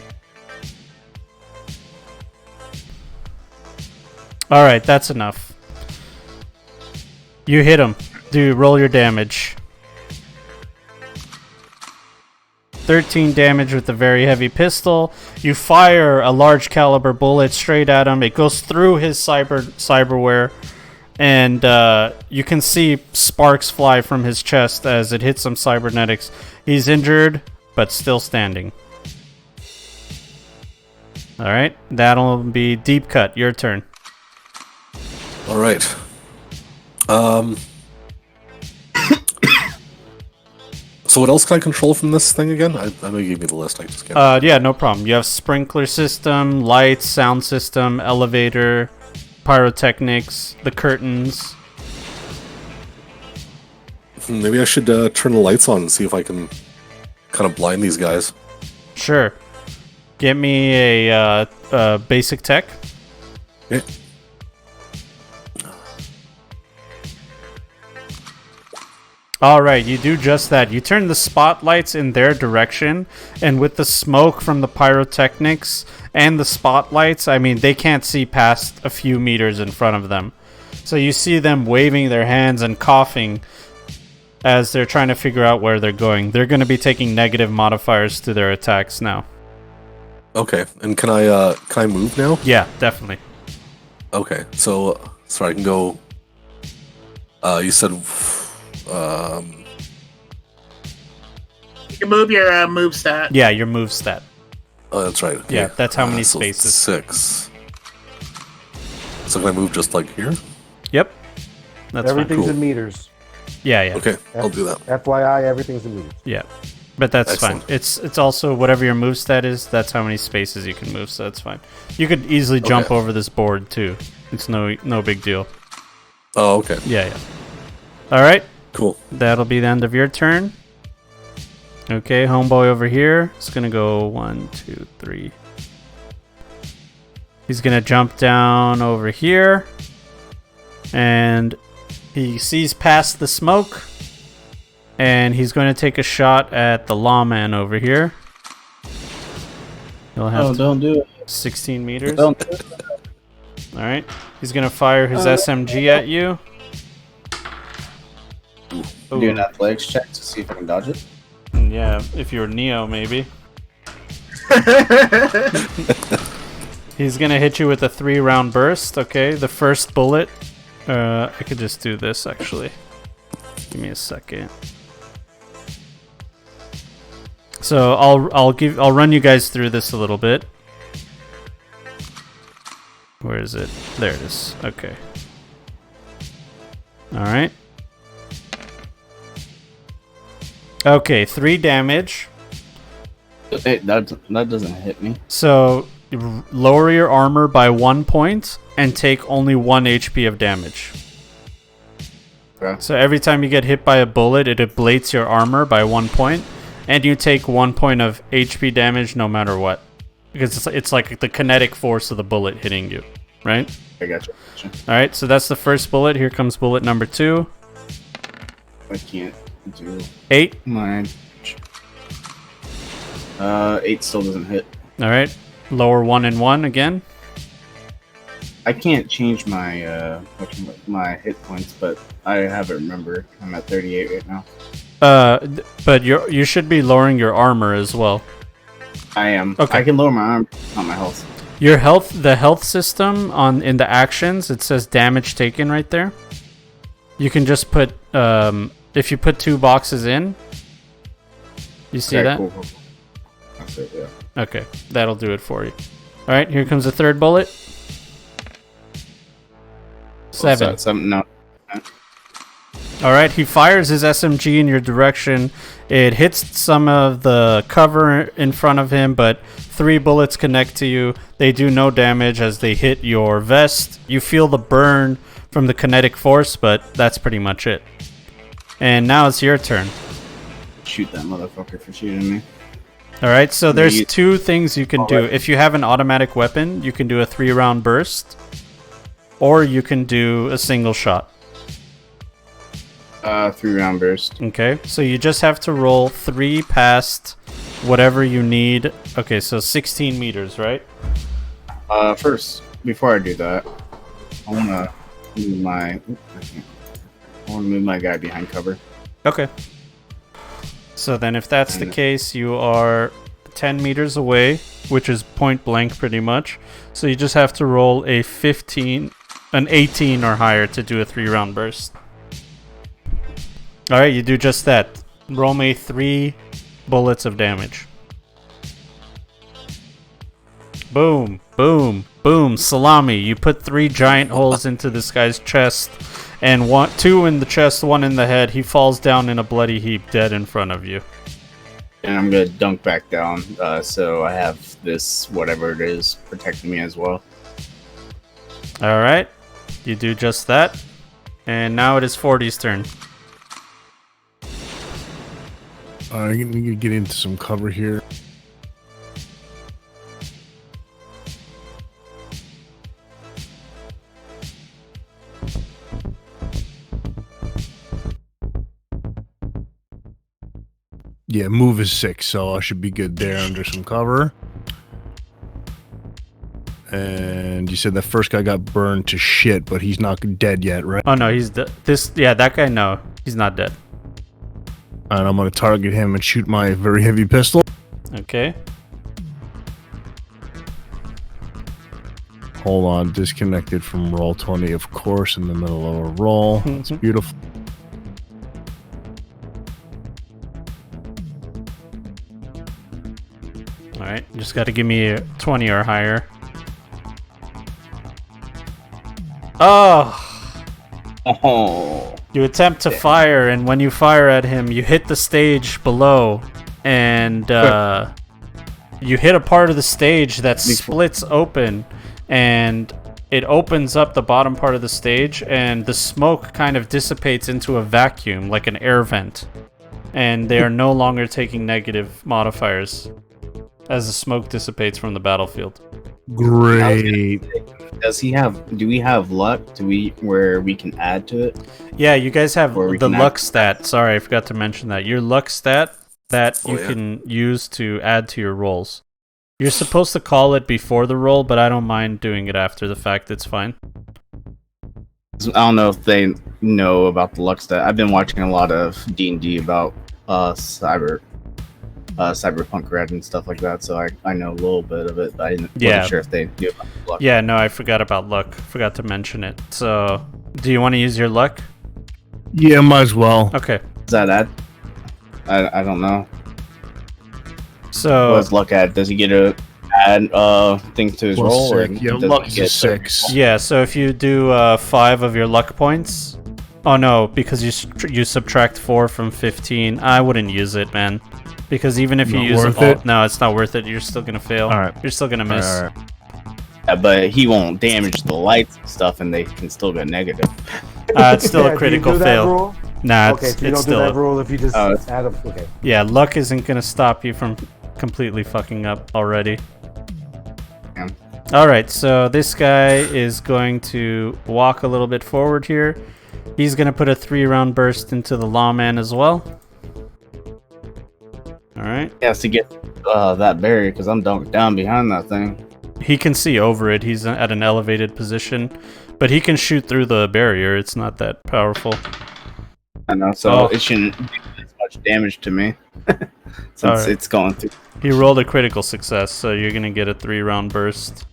All right, that's enough. You hit him. Dude, roll your damage. 13 damage with the very heavy pistol. You fire a large caliber bullet straight at him. It goes through his cyberware, and you can see sparks fly from his chest as it hits some cybernetics. He's injured, but still standing. All right, that'll be deep cut. Your turn. All right. So what else can I control from this thing again? I know you gave me the list. I just can't. Yeah, no problem. You have sprinkler system, lights, sound system, elevator, pyrotechnics, the curtains. Maybe I should turn the lights on and see if I can kind of blind these guys. Sure. Get me a basic tech. Yeah. Alright, you do just that. You turn the spotlights in their direction, and with the smoke from the pyrotechnics and the spotlights, I mean, they can't see past a few meters in front of them. So you see them waving their hands and coughing as they're trying to figure out where they're going. They're going to be taking negative modifiers to their attacks now. Okay, and can I move now? Yeah, definitely. Okay, so sorry, I can go. You said. You can move your move stat. Yeah, your move stat. Oh, that's right. Okay. Yeah, that's how many so spaces. 6. So can I move just like here? Yep. That's fine. Everything's Cool. in meters. Yeah, yeah. Okay, I'll do that. FYI, everything's in meters. Yeah. But that's Excellent. fine. It's also whatever your move stat is, that's how many spaces you can move, so that's fine. You could easily jump Okay. over this board too. It's no big deal. Oh, okay. Yeah, yeah. Alright. Cool. That'll be the end of your turn. Okay, homeboy over here is gonna go 1, 2, 3. He's gonna jump down over here, and he sees past the smoke, and he's going to take a shot at the lawman over here. He'll have don't do it. 16 meters. Don't do it. All right, he's gonna fire his SMG at you. Do an athletics check to see if I can dodge it. Yeah, if you're Neo, maybe. He's gonna hit you with a 3-round burst. Okay, the first bullet. I could just do this actually. Give me a second. So I'll run you guys through this a little bit. Where is it? There it is. Okay. All right. Okay, 3 damage. That doesn't hit me. So lower your armor by 1 point and take only 1 HP of damage. Okay. So every time you get hit by a bullet, it ablates your armor by 1 point, and you take 1 point of HP damage no matter what, because it's like the kinetic force of the bullet hitting you, right? I gotcha. All right, so that's the first bullet. Here comes bullet number 2. I can't do 8. mine. 8 still doesn't hit. All right, lower 1 and 1 again. I can't change my my hit points, but I have it remembered. I'm at 38 right now. But you should be lowering your armor as well. I am. Okay. I can lower my arm, not my health. Your health, the health system in the actions, it says damage taken right there. You can just put if you put 2 boxes in. You see that? Cool. That's it. Yeah. Okay, that'll do it for you. All right, here comes the third bullet. 7. No. All right, he fires his SMG in your direction. It hits some of the cover in front of him, but 3 bullets connect to you. They do no damage as they hit your vest. You feel the burn from the kinetic force, but that's pretty much it. And now it's your turn. Shoot that motherfucker for shooting me. All right, so there's 2 things you can do. If you have an automatic weapon, you can do a 3-round burst, or you can do a single shot. 3-round burst. Okay, so you just have to roll 3 past whatever you need. Okay, so 16 meters, right? First, before I do that, I wanna move my guy behind cover. Okay. So then if that's the case, you are 10 meters away, which is point blank pretty much. So you just have to roll a 18 or higher to do a 3-round burst. Alright, you do just that. Roll me 3 bullets of damage. Boom, boom, boom, salami. You put 3 giant holes into this guy's chest, and 2 in the chest, 1 in the head. He falls down in a bloody heap, dead in front of you. And I'm gonna dunk back down, so I have this, whatever it is, protecting me as well. Alright, you do just that. And now it is 40's turn. I'm gonna get into some cover here. Yeah, move is 6, so I should be good there under some cover. And you said the first guy got burned to shit, but he's not dead yet, right? Oh no, he's dead. That guy, no, he's not dead. And I'm gonna target him and shoot my very heavy pistol. Okay. Hold on, disconnected from roll 20, of course, in the middle of a roll. That's beautiful. Alright, you just gotta give me a 20 or higher. Oh! Oh. You attempt to fire, and when you fire at him, you hit the stage below, and you hit a part of the stage that splits open, and it opens up the bottom part of the stage, and the smoke kind of dissipates into a vacuum, like an air vent. And they are no longer taking negative modifiers as the smoke dissipates from the battlefield. Great. Do we have luck? Where we can add to it? Yeah, you guys have Or we the can luck stat. Sorry, I forgot to mention that. Your luck stat that you yeah. can use to add to your rolls. You're supposed to call it before the roll, but I don't mind doing it after the fact. It's fine. I don't know if they know about the luck stat. I've been watching a lot of D&D about Cyberpunk Cyberpunk Red and stuff like that, so I know a little bit of it. But I Yeah. wasn't sure if they do luck. Yeah, no, I forgot about luck. Forgot to mention it. So, do you want to use your luck? Yeah, might as well. Okay. Is that add? I don't know. So, What does luck add? Does he get a add thing to his Plus roll? Or six. Yeah, does luck he is get a 6. yeah, so if you do 5 of your luck points. Oh no, because you subtract 4 from 15. I wouldn't use it, man. Because even if you Not use worth all, it? no, it's not worth it. You're still gonna fail. All right. You're still gonna miss. All right. Yeah, but he won't damage the lights and stuff, and they can still get negative. It's still Yeah, a do critical you do that fail. rule? Nah, Okay, it's, so you it's don't do still that rule if you just Oh, add up. Okay. yeah. Luck isn't gonna stop you from completely fucking up already. Yeah. All right, so this guy is going to walk a little bit forward here. He's gonna put a 3-round burst into the lawman as well. All right. He has to get that barrier because I'm down behind that thing. He can see over it. He's at an elevated position, but he can shoot through the barrier. It's not that powerful. I know, so Oh. it shouldn't do as much damage to me since Alright. it's going through. He rolled a critical success, so you're gonna get a 3-round burst.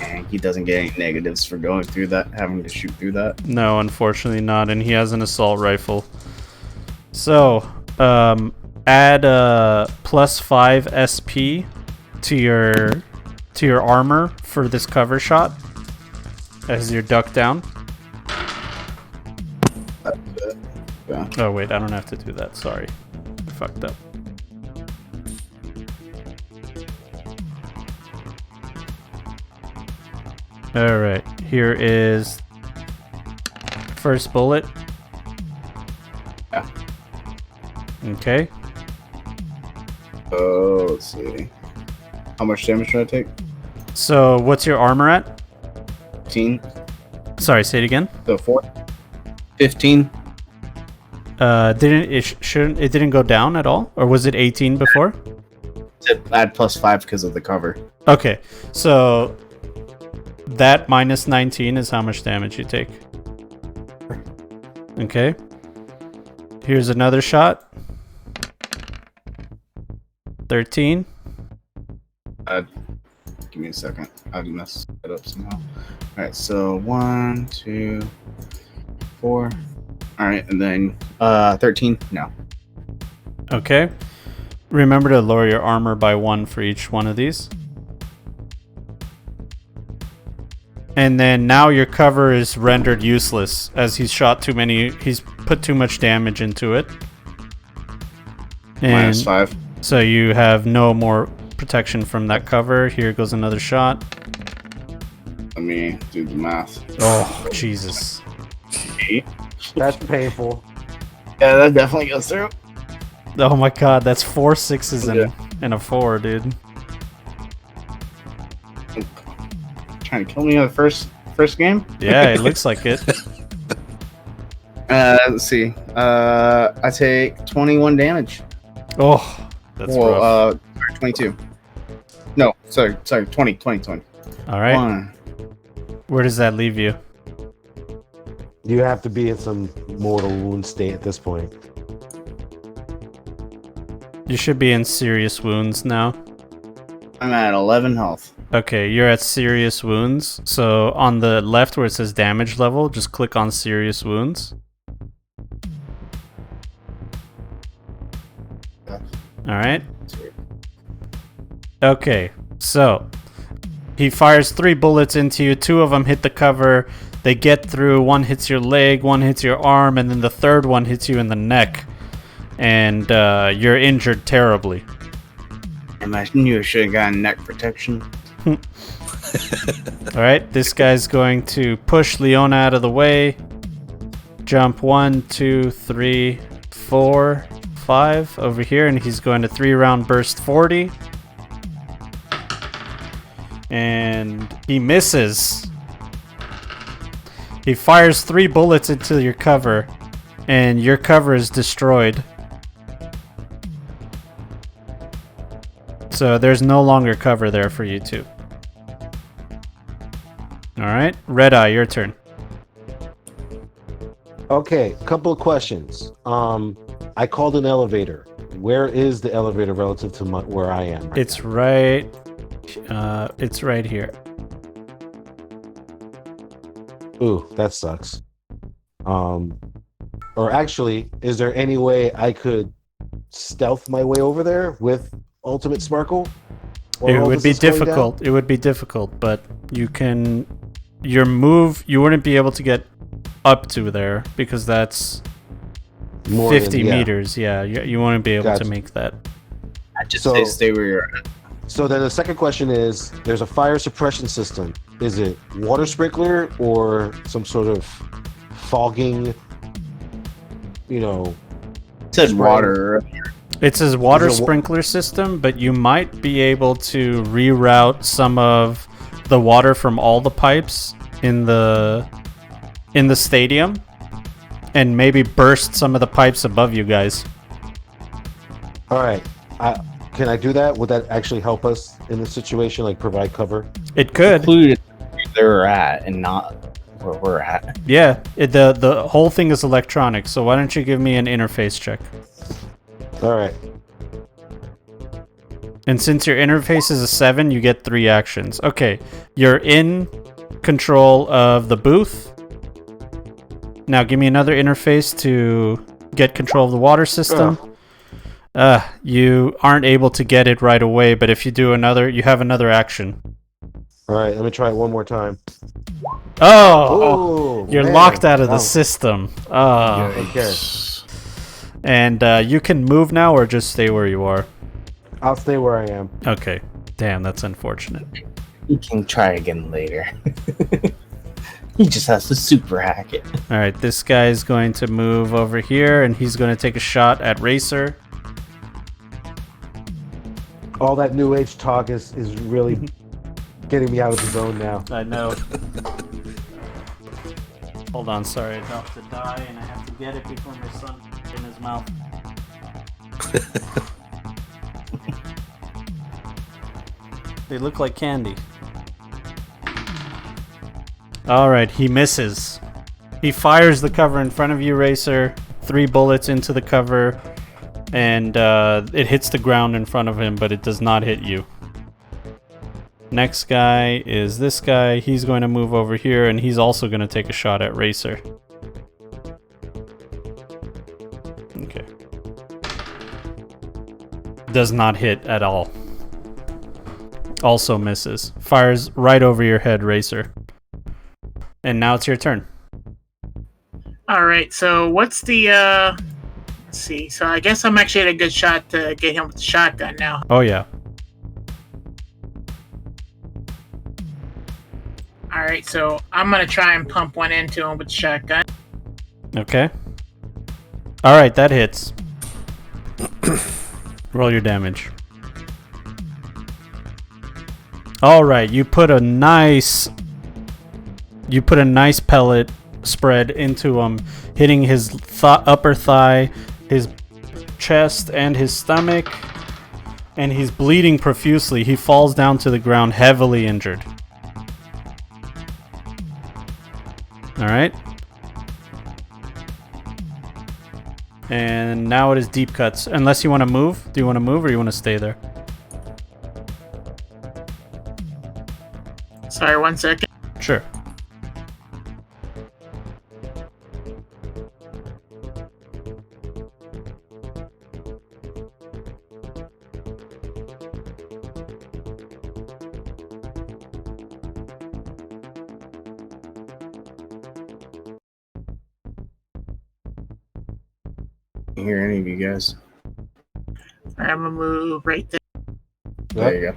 And he doesn't get any negatives for going through that, having to shoot through that. No, unfortunately not, and he has an assault rifle. So, add a +5 SP to your armor for this cover shot as you're ducked down. Yeah. Oh wait, I don't have to do that. Sorry, I fucked up. All right, here is first bullet. Yeah. Okay. Oh, let's see. How much damage should I take? So what's your armor at? 15. Sorry, say it again. So 4. 15. It didn't go down at all, or was it 18 before? To add +5 because of the cover. Okay, so that minus 19 is how much damage you take. Okay. Here's another shot. 13. Give me a second. I messed it up somehow. Alright, so 1, 2, 4. Alright, and then 13. No. Okay. Remember to lower your armor by 1 for each one of these. And then now your cover is rendered useless as he's put too much damage into it. And -5. so you have no more protection from that cover. Here goes another shot. Let me do the math. Oh, Jesus. 8. That's painful. Yeah, that definitely goes through. Oh my god, that's 4 6s Yeah. and a 4, dude. Trying to kill me on the first game? Yeah, it looks like it. Let's see. I take 21 damage. Oh, that's rough. Well, 22. No, sorry, 20. All right. 1. Where does that leave you? You have to be in some mortal wound state at this point. You should be in serious wounds now. I'm at 11 health. Okay, you're at serious wounds. So on the left where it says damage level, just click on serious wounds. All right. Okay, so he fires 3 bullets into you. 2 of them hit the cover. They get through. 1 hits your leg, 1 hits your arm, and then the 3rd one hits you in the neck. And you're injured terribly. I knew I should have gotten neck protection. All right, this guy's going to push Leona out of the way. Jump 1, 2, 3, 4, 5 over here, and he's going to 3-round burst 40. And he misses. He fires 3 bullets into your cover, and your cover is destroyed. So there's no longer cover there for you two. Alright, Red Eye, your turn. Okay, couple of questions. I called an elevator. Where is the elevator relative to where I am? It's right. It's right here. Ooh, that sucks. Or actually, is there any way I could stealth my way over there with Ultimate Sparkle? It would be difficult. It would be difficult, but you can. Your move, you wouldn't be able to get up to there because that's More 50 than, meters. Yeah, you wouldn't be able to Gotcha. make that. I just So- say stay where you're at. So then the second question is, there's a fire suppression system. Is it water sprinkler or some sort of fogging, It said Spray. water. It says water Is it sprinkler system, but you might be able to reroute some of the water from all the pipes in the stadium and maybe burst some of the pipes above you guys. All right. Can I do that? Would that actually help us in this situation, like provide cover? It could. Included where they're at and not where we're at. Yeah, the whole thing is electronic, so why don't you give me an interface check? All right. And since your interface is a 7, you get 3 actions. Okay, you're in control of the booth. Now give me another interface to get control of the water system. You aren't able to get it right away, but if you do another, you have another action. All right. Let me try it one more time. Oh! Oh, You're man. locked out of the Wow. system. Oh. Okay. And you can move now or just stay where you are. I'll stay where I am. Okay. Damn, that's unfortunate. You can try again later. He just has to super hack it. All right, this guy's going to move over here, and he's going to take a shot at Racer. All that new age talk is really getting me out of the zone now. I know. Hold on, sorry, it's about to die, and I have to get it before my son in his mouth. They look like candy. All right, he misses. He fires the cover in front of you, Racer. 3 bullets into the cover, and it hits the ground in front of him, but it does not hit you. Next guy is this guy. He's going to move over here, and he's also going to take a shot at Racer. Okay. Does not hit at all. Also misses. Fires right over your head, Racer. And now it's your turn. All right. So what's the? Let's see. So I guess I'm actually at a good shot to get him with the shotgun now. Oh, yeah. All right. So I'm gonna try and pump one into him with the shotgun. Okay. All right, that hits. Roll your damage. All right, you put a nice pellet spread into him, hitting his upper thigh, his chest, and his stomach, and he's bleeding profusely. He falls down to the ground, heavily injured. All right. And now it is deep cuts. Unless you want to move. Do you want to move or you want to stay there? Sorry, 1 second. Sure. Can't hear any of you guys. All right, I'm gonna move right there. There you go.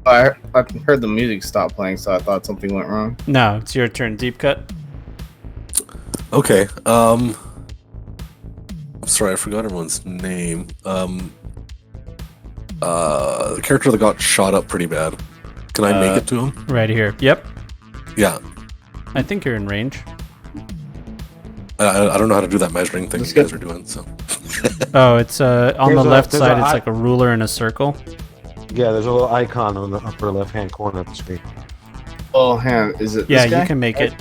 I heard the music stop playing, so I thought something went wrong. No, it's your turn. Deep cut. Okay. I'm sorry, I forgot everyone's name. The character that got shot up pretty bad. Can I make it to him? Right here. Yep. Yeah. I think you're in range. I don't know how to do that measuring thing Let's you get- guys are doing. So. Oh, it's on the left there's side. a It's eye- like a ruler and a circle. Yeah, there's a little icon on the upper left-hand corner of the screen. Oh, hang on. Is it Yeah, this guy? you can make it.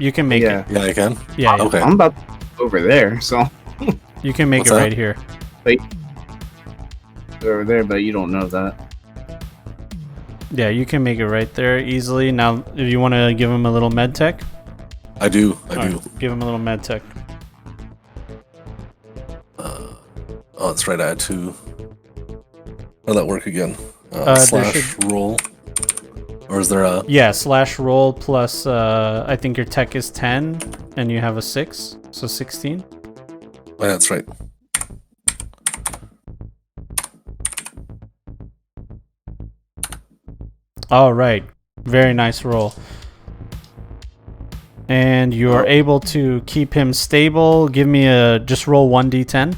You can make Yeah. it. Yeah, I can. Yeah. Okay. I'm about to go over there, so You can make What's it that? right here. Wait. They're over there, but you don't know that. Yeah, you can make it right there easily. Now, if you want to give him a little med tech, I do. I all do. right, give him a little med tech. Oh, that's right. I had to. How'd that work again? There Slash should- roll. Or is there a? Yeah, slash roll plus, I think your tech is 10, and you have a 6, so 16. Oh, yeah, that's right. All right, very nice roll. And you are able to keep him stable. Give me a, just roll 1d10.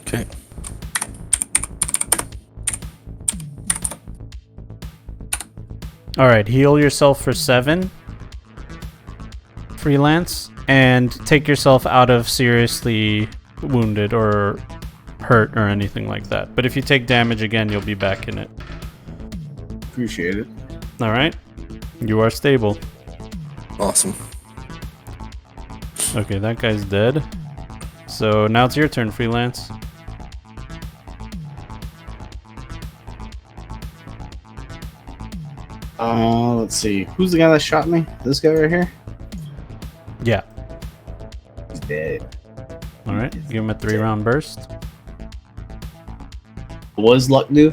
Okay. All right, heal yourself for 7. Freelance. And take yourself out of seriously wounded or hurt or anything like that. But if you take damage again, you'll be back in it. Appreciate it. All right. You are stable. Awesome. Okay, that guy's dead. So now it's your turn, Freelance. Let's see. Who's the guy that shot me? This guy right here? Yeah. He's dead. All right. Give him a 3-round burst. What does luck do?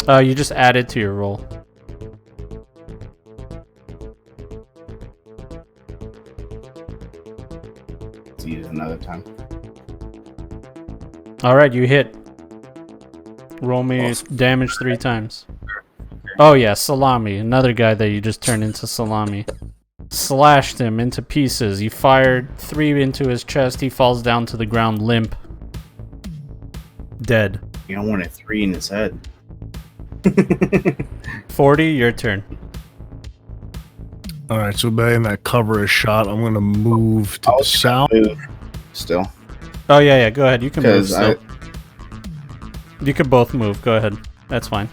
You just add it to your roll. Let's use it another time. All right, you hit. Roll me Awesome. damage 3 times. Oh yeah, Salami, another guy that you just turned into Salami. Slashed him into pieces. You fired 3 into his chest. He falls down to the ground limp. Dead. You don't want a 3 in his head. 40, your turn. All right, so betting that cover is shot, I'm gonna move to the south. Move. Still. Oh yeah, go ahead. You can move Because still. You could both move. Go ahead. That's fine.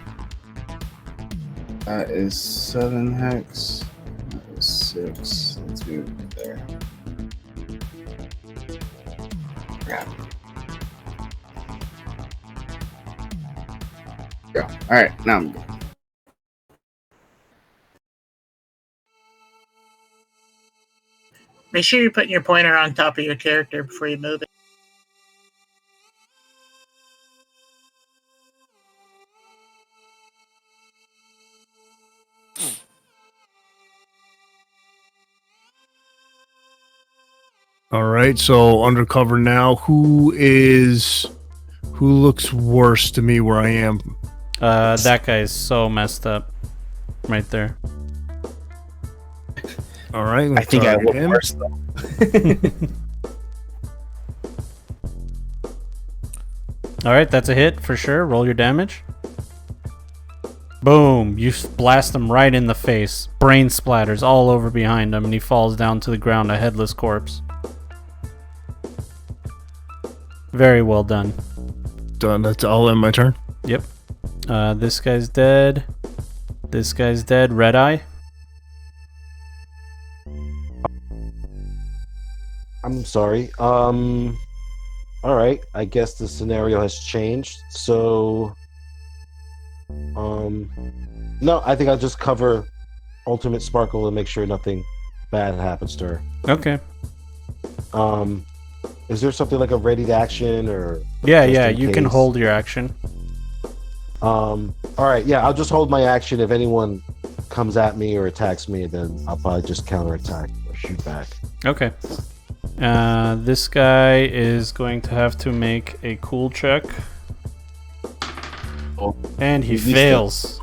That is 7 hex. That is 6. Let's move there. Crap. Go. Alright, now I'm good. Make sure you're putting your pointer on top of your character before you move it. All right, so undercover now. Who looks worse to me where I am? That guy is so messed up. Right there. All right, I think I look him. worse though. All right, that's a hit for sure. Roll your damage. Boom! You blast him right in the face. Brain splatters all over behind him, and he falls down to the ground, a headless corpse. Very well done. Done. That's all in my turn. Yep. This guy's dead. This guy's dead. Red Eye. I'm sorry. All right. I guess the scenario has changed. So, no, I think I'll just cover Ultimate Sparkle and make sure nothing bad happens to her. Okay. Is there something like a ready to action or? Yeah, just yeah. in You can case? hold your action. All right. Yeah, I'll just hold my action. If anyone comes at me or attacks me, then I'll probably just counterattack or shoot back. Okay. This guy is going to have to make a cool check. Oh. And he At least fails.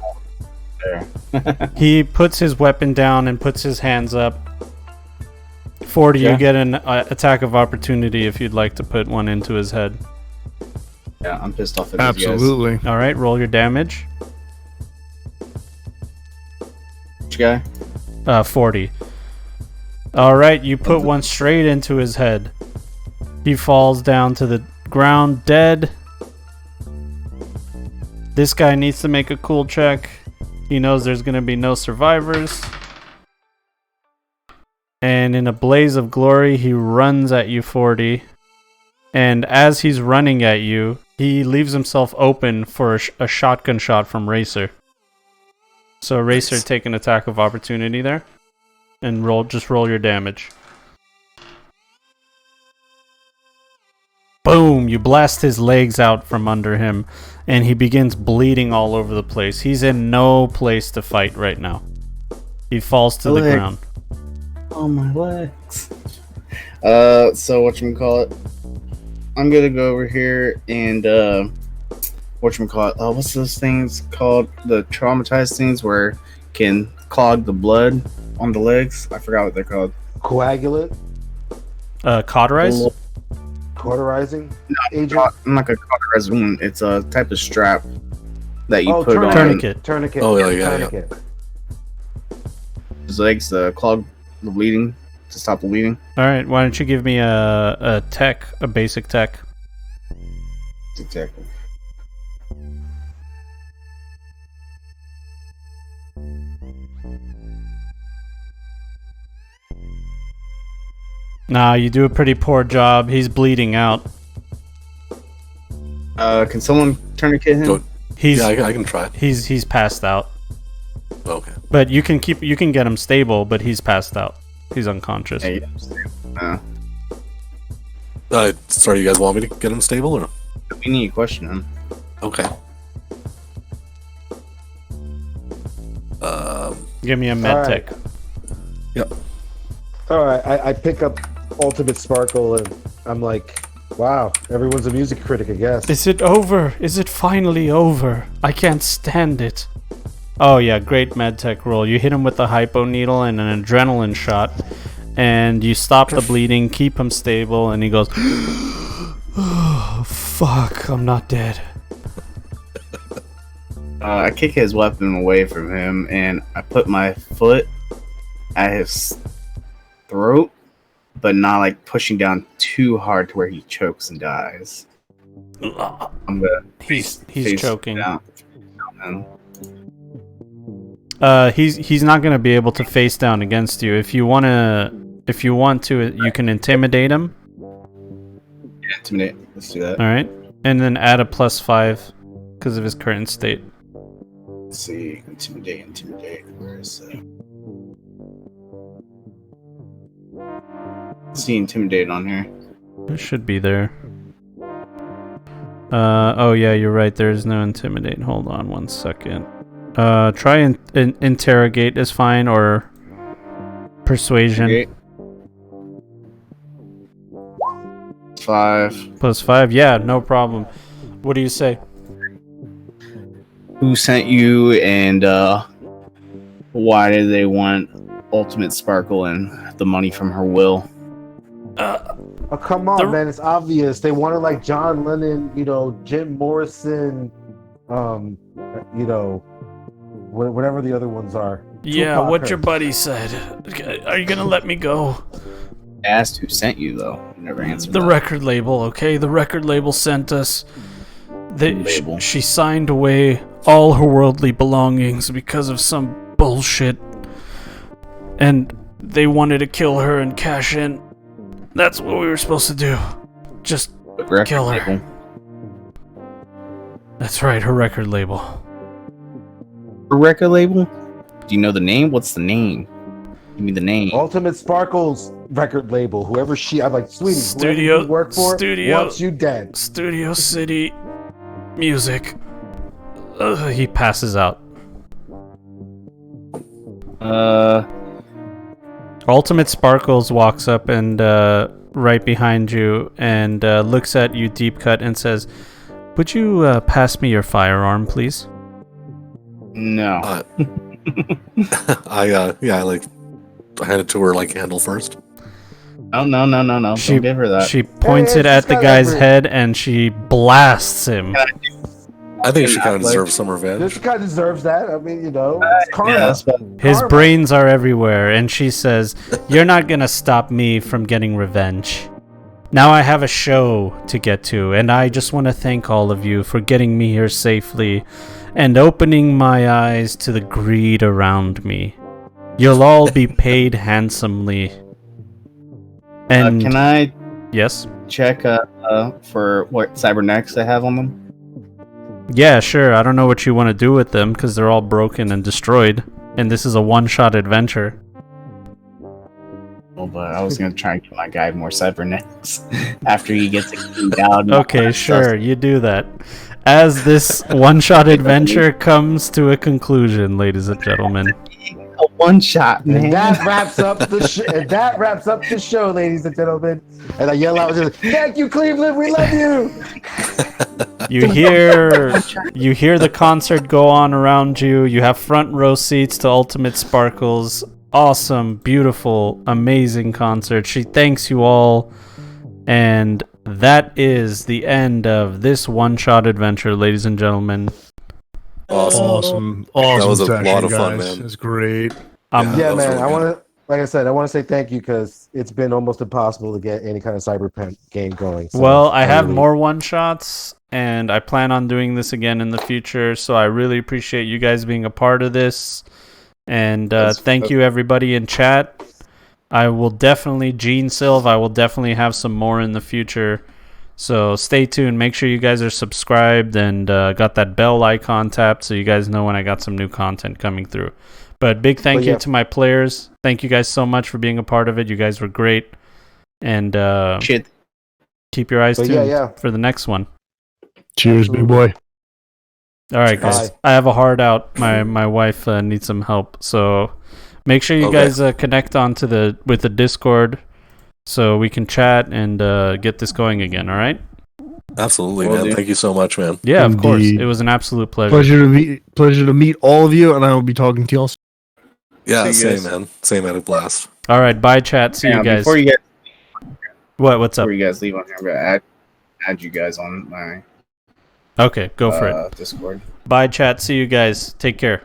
There. He puts his weapon down and puts his hands up. 40, Yeah. you get an attack of opportunity if you'd like to put one into his head. Yeah, I'm pissed off at these guys. Absolutely. All right, roll your damage. Which guy? 40. All right, you put one straight into his head. He falls down to the ground dead. This guy needs to make a cool check. He knows there's going to be no survivors. And in a blaze of glory, he runs at you, 40. And as he's running at you, he leaves himself open for a shotgun shot from Racer. So Racer, take an attack of opportunity there, and roll your damage. Boom! You blast his legs out from under him, and he begins bleeding all over the place. He's in no place to fight right now. He falls to the ground. Oh, my legs. So whatchamacallit? I'm gonna go over here and whatchamacallit? What's those things called? The traumatized things where can clog the blood on the legs. I forgot what they're called. Coagulant? Cauterize? Cauterizing? No, I'm not gonna cauterize one. It's a type of strap that you put on Tourniquet. Tourniquet. Oh, yeah. Tourniquet. his legs to clog the bleeding, to stop the bleeding. All right, why don't you give me a basic tech? Exactly. Nah, you do a pretty poor job. He's bleeding out. Can someone tourniquet him? I can try. He's passed out. Okay. But you can get him stable, but he's passed out. He's unconscious. Sorry, you guys want me to get him stable or? We need to question him. Okay. Give me a med tech. Yep. All right, I pick up Ultimate Sparkle and I'm like, wow, everyone's a music critic, I guess. Is it over? Is it finally over? I can't stand it. Oh yeah, great med tech roll. You hit him with a hypo needle and an adrenaline shot, and you stop the bleeding, keep him stable, and he goes, oh, fuck, I'm not dead. I kick his weapon away from him, and I put my foot at his throat, but not like pushing down too hard to where he chokes and dies. I'm gonna He's face choking. down. He's not gonna be able to face down against you. If you want to, you can intimidate him. Yeah, intimidate. Let's do that. All right, and then add a +5 because of his current state. Let's see, intimidate. Where is it? See, intimidate on here. It should be there. Oh yeah, you're right. There's no intimidate. Hold on 1 second. Try and interrogate is fine, or persuasion. Okay. 5. +5. Yeah, no problem. What do you say? Who sent you, and why did they want Ultimate Sparkle and the money from her will? Oh, come on, man. It's obvious. They wanted like John Lennon, Jim Morrison, whatever the other ones are. Yeah, Tupac what or- your buddy said. Are you gonna let me go? Asked who sent you, though. You never answered The that. record label, okay? The record label sent us. Label. She signed away all her worldly belongings because of some bullshit. And they wanted to kill her and cash in. That's what we were supposed to do. Just Record kill her. label. That's right, her record label. Her record label? Do you know the name? What's the name? Give me the name. Ultimate Sparkle's record label. Whoever I'm like, sweetie, Studio- whoever you work for Studio- wants you dead. Studio City Music. He passes out. Ultimate Sparkles walks up and right behind you and looks at you deep cut and says, would you pass me your firearm, please? No. I hand it to her like handle first. No. Don't give her that. She points it at the guy's head and she blasts him. I think she kind of like- deserves some revenge. This guy deserves that. I mean, it's karma. Yeah, that's what- His Karma. brains are everywhere, and she says, you're not gonna stop me from getting revenge. Now I have a show to get to, and I just want to thank all of you for getting me here safely and opening my eyes to the greed around me. You'll all be paid handsomely. And can I yes, check for what cybernetics they have on them? Yeah, sure. I don't know what you want to do with them because they're all broken and destroyed, and this is a one-shot adventure. Well, but I was gonna try and get my guy more cybernetics after he gets it down. Okay, sure, you do that. As this one-shot adventure comes to a conclusion, ladies and gentlemen. A one shot, man. And that wraps up the show, ladies and gentlemen. And I yell out, "Thank you, Cleveland. We love you." You hear the concert go on around you. You have front row seats to Ultimate Sparkles. Awesome, beautiful, amazing concert. She thanks you all. And that is the end of this one-shot adventure, ladies and gentlemen. Awesome. Awesome. That was a session, lot of fun, guys. man. It's great. Yeah, that was man. really I good. want to, like I said, I want to say thank you because it's been almost impossible to get any kind of Cyberpunk game going. So Well, I have really- more one-shots, and I plan on doing this again in the future, so I really appreciate you guys being a part of this. And thank you, everybody in chat. I will definitely, Gene Silv, I will definitely have some more in the future. So stay tuned. Make sure you guys are subscribed and got that bell icon tapped so you guys know when I got some new content coming through. But big thank you to my players. Thank you guys so much for being a part of it. You guys were great. And keep your eyes tuned for the next one. Cheers, big boy. All right, guys. Bye. I have a hard out. My wife needs some help. So make sure you guys connect with the Discord so we can chat and get this going again, all right? Absolutely, Well, man. dude. Thank you so much, man. Yeah, of course. Indeed. It was an absolute pleasure. Pleasure to meet all of you, and I will be talking to y'all soon. Yeah, See you same, guys. man. Same at a blast. All right, bye, chat. See you guys. Before you What's up? guys leave on here, I'm gonna add you guys on my Okay, go for it. Discord. Bye, chat. See you guys. Take care.